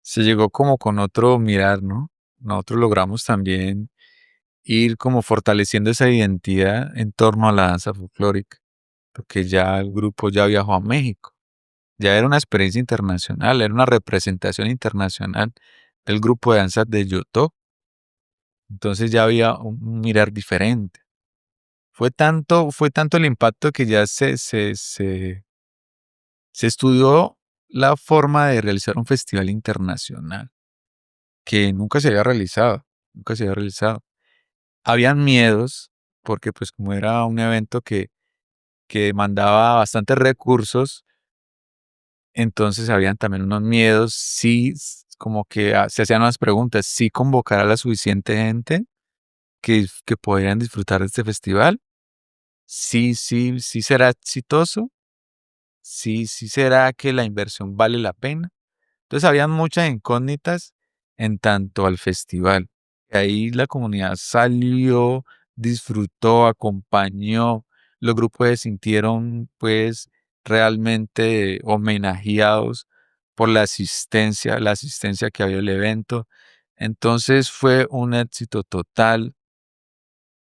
Speaker 2: se llegó como con otro mirar, ¿no? Nosotros logramos también ir como fortaleciendo esa identidad en torno a la danza folclórica, porque ya el grupo ya viajó a México, ya era una experiencia internacional, era una representación internacional del grupo de danza de Yotó, entonces ya había un mirar diferente. Fue tanto el impacto que ya se estudió la forma de realizar un festival internacional que nunca se había realizado, nunca se había realizado. Habían miedos, porque pues como era un evento que demandaba bastantes recursos, entonces habían también unos miedos, sí, como que se hacían unas preguntas, sí convocar a la suficiente gente que podrían disfrutar de este festival, sí será exitoso, sí será que la inversión vale la pena. Entonces habían muchas incógnitas en tanto al festival. Ahí la comunidad salió, disfrutó, acompañó, los grupos se sintieron pues realmente homenajeados por la asistencia que había al evento. Entonces fue un éxito total.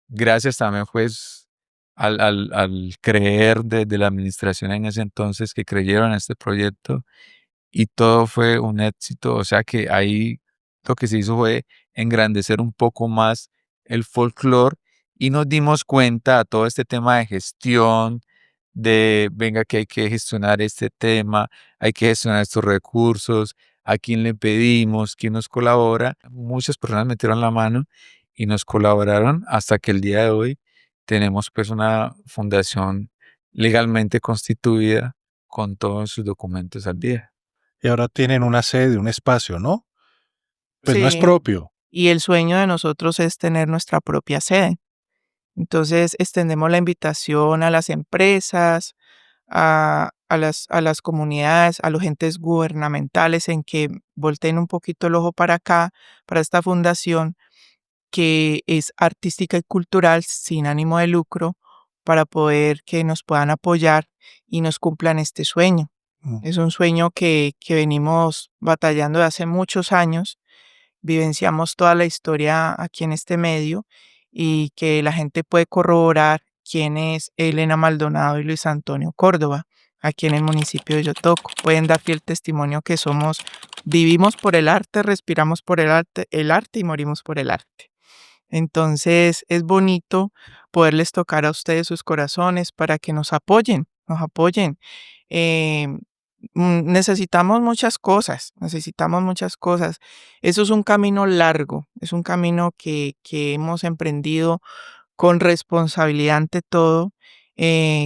Speaker 2: Gracias también pues al creer de la administración en ese entonces que creyeron en este proyecto y todo fue un éxito. O sea que ahí lo que se hizo fue engrandecer un poco más el folclore y nos dimos cuenta a todo este tema de gestión, de venga que hay que gestionar este tema, hay que gestionar estos recursos, a quién le pedimos, quién nos colabora. Muchas personas metieron la mano y nos colaboraron hasta que el día de hoy tenemos pues una fundación legalmente constituida con todos sus documentos al día.
Speaker 3: Y ahora tienen una sede, un espacio, ¿no? Pues no es
Speaker 1: Sí,
Speaker 3: propio.
Speaker 1: y el sueño de nosotros es tener nuestra propia sede. Entonces, extendemos la invitación a las empresas, a las comunidades, a los entes gubernamentales en que volteen un poquito el ojo para acá, para esta fundación que es artística y cultural sin ánimo de lucro, para poder que nos puedan apoyar y nos cumplan este sueño.
Speaker 3: Mm.
Speaker 1: Es un sueño que venimos batallando de hace muchos años, vivenciamos toda la historia aquí en este medio y que la gente puede corroborar quién es Elena Maldonado y Luis Antonio Córdoba aquí en el municipio de Yotoco. Pueden dar fiel testimonio que vivimos por el arte, respiramos por el arte y morimos por el arte. Entonces es bonito poderles tocar a ustedes sus corazones para que nos apoyen, nos apoyen. Eh, necesitamos muchas cosas, necesitamos muchas cosas. Eso es un camino largo, es un camino que hemos emprendido con responsabilidad ante todo,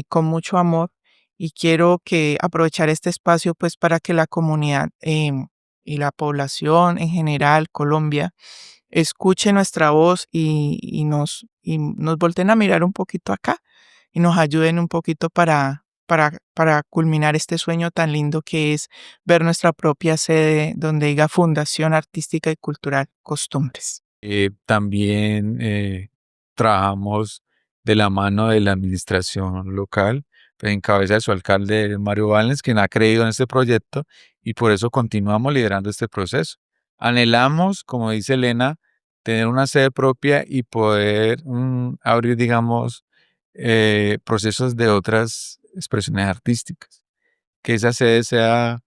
Speaker 1: con mucho amor y quiero que aprovechar este espacio pues para que la comunidad y la población en general, Colombia, escuche nuestra voz y nos volteen a mirar un poquito acá y nos ayuden un poquito para culminar este sueño tan lindo que es ver nuestra propia sede donde diga Fundación Artística y Cultural Costumbres.
Speaker 2: También trabajamos de la mano de la administración local, en cabeza de su alcalde Mario Valens, quien ha creído en este proyecto y por eso continuamos liderando este proceso. Anhelamos, como dice Elena, tener una sede propia y poder abrir, digamos, procesos de otras expresiones artísticas. Que esa sede sea,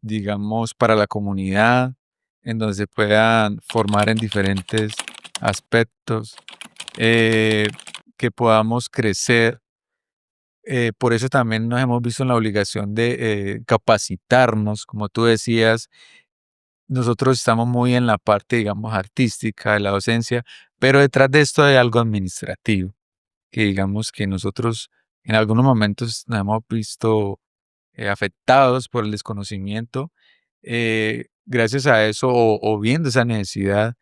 Speaker 2: digamos, para la comunidad, en donde se puedan formar en diferentes aspectos, que podamos crecer. Por eso también nos hemos visto en la obligación de capacitarnos, como tú decías, nosotros estamos muy en la parte, digamos, artística de la docencia, pero detrás de esto hay algo administrativo, que digamos que nosotros en algunos momentos nos hemos visto afectados por el desconocimiento. Gracias a eso o viendo esa necesidad,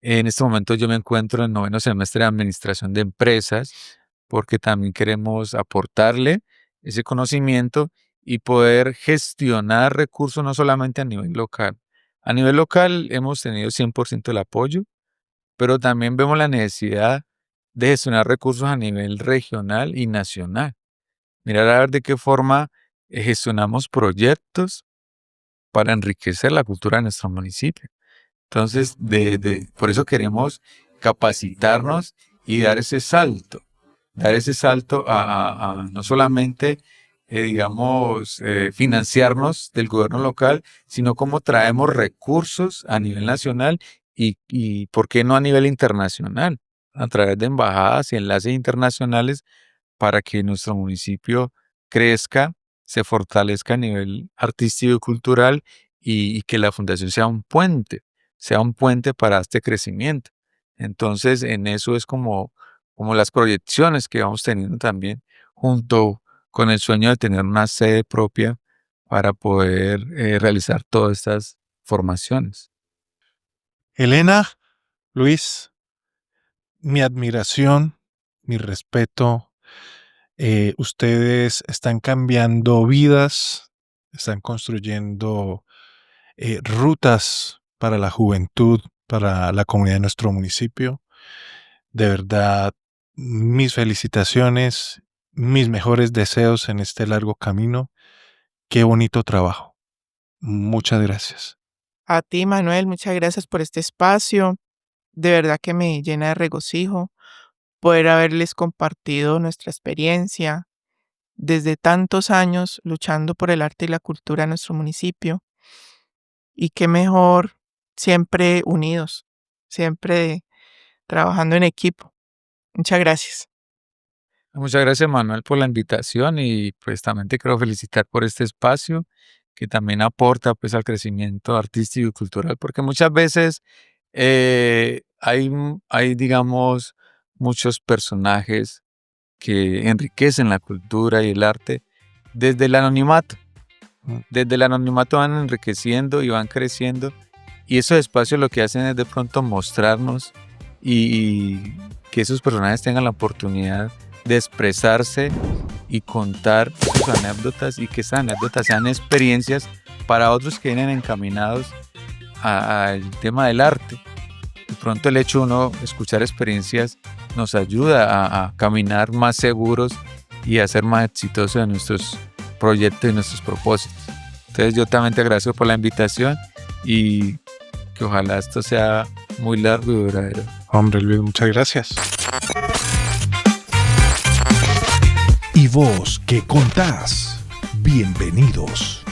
Speaker 2: en este momento yo me encuentro en noveno semestre de administración de empresas porque también queremos aportarle ese conocimiento y poder gestionar recursos no solamente a nivel local. A nivel local hemos tenido 100% el apoyo, pero también vemos la necesidad de gestionar recursos a nivel regional y nacional. Mirar a ver de qué forma gestionamos proyectos para enriquecer la cultura de nuestro municipio. Entonces, por eso queremos capacitarnos y dar ese salto a no solamente, digamos, financiarnos del gobierno local, sino cómo traemos recursos a nivel nacional y ¿por qué no a nivel internacional? A través de embajadas y enlaces internacionales para que nuestro municipio crezca se fortalezca a nivel artístico y cultural y que la fundación sea un puente para este crecimiento. Entonces, en eso es como las proyecciones que vamos teniendo también, junto con el sueño de tener una sede propia para poder realizar todas estas formaciones.
Speaker 3: Elena, Luis, mi admiración, mi respeto. Ustedes están cambiando vidas, están construyendo rutas para la juventud, para la comunidad de nuestro municipio. De verdad, mis felicitaciones, mis mejores deseos en este largo camino. Qué bonito trabajo. Muchas gracias.
Speaker 1: A ti, Manuel, muchas gracias por este espacio. De verdad que me llena de regocijo poder haberles compartido nuestra experiencia desde tantos años luchando por el arte y la cultura en nuestro municipio. Y qué mejor siempre unidos, siempre trabajando en equipo. Muchas gracias.
Speaker 2: Muchas gracias, Manuel, por la invitación y pues también te quiero felicitar por este espacio que también aporta pues al crecimiento artístico y cultural, porque muchas veces hay, digamos, muchos personajes que enriquecen la cultura y el arte desde el anonimato. Desde el anonimato van enriqueciendo y van creciendo, y esos espacios lo que hacen es de pronto mostrarnos y que esos personajes tengan la oportunidad de expresarse y contar sus anécdotas, y que esas anécdotas sean experiencias para otros que vienen encaminados al tema del arte. De pronto el hecho de uno escuchar experiencias nos ayuda a caminar más seguros y a ser más exitosos en nuestros proyectos y nuestros propósitos. Entonces yo también te agradezco por la invitación y que ojalá esto sea muy largo y duradero.
Speaker 3: Hombre, Luis, muchas gracias.
Speaker 5: ¿Y vos qué contás? Bienvenidos.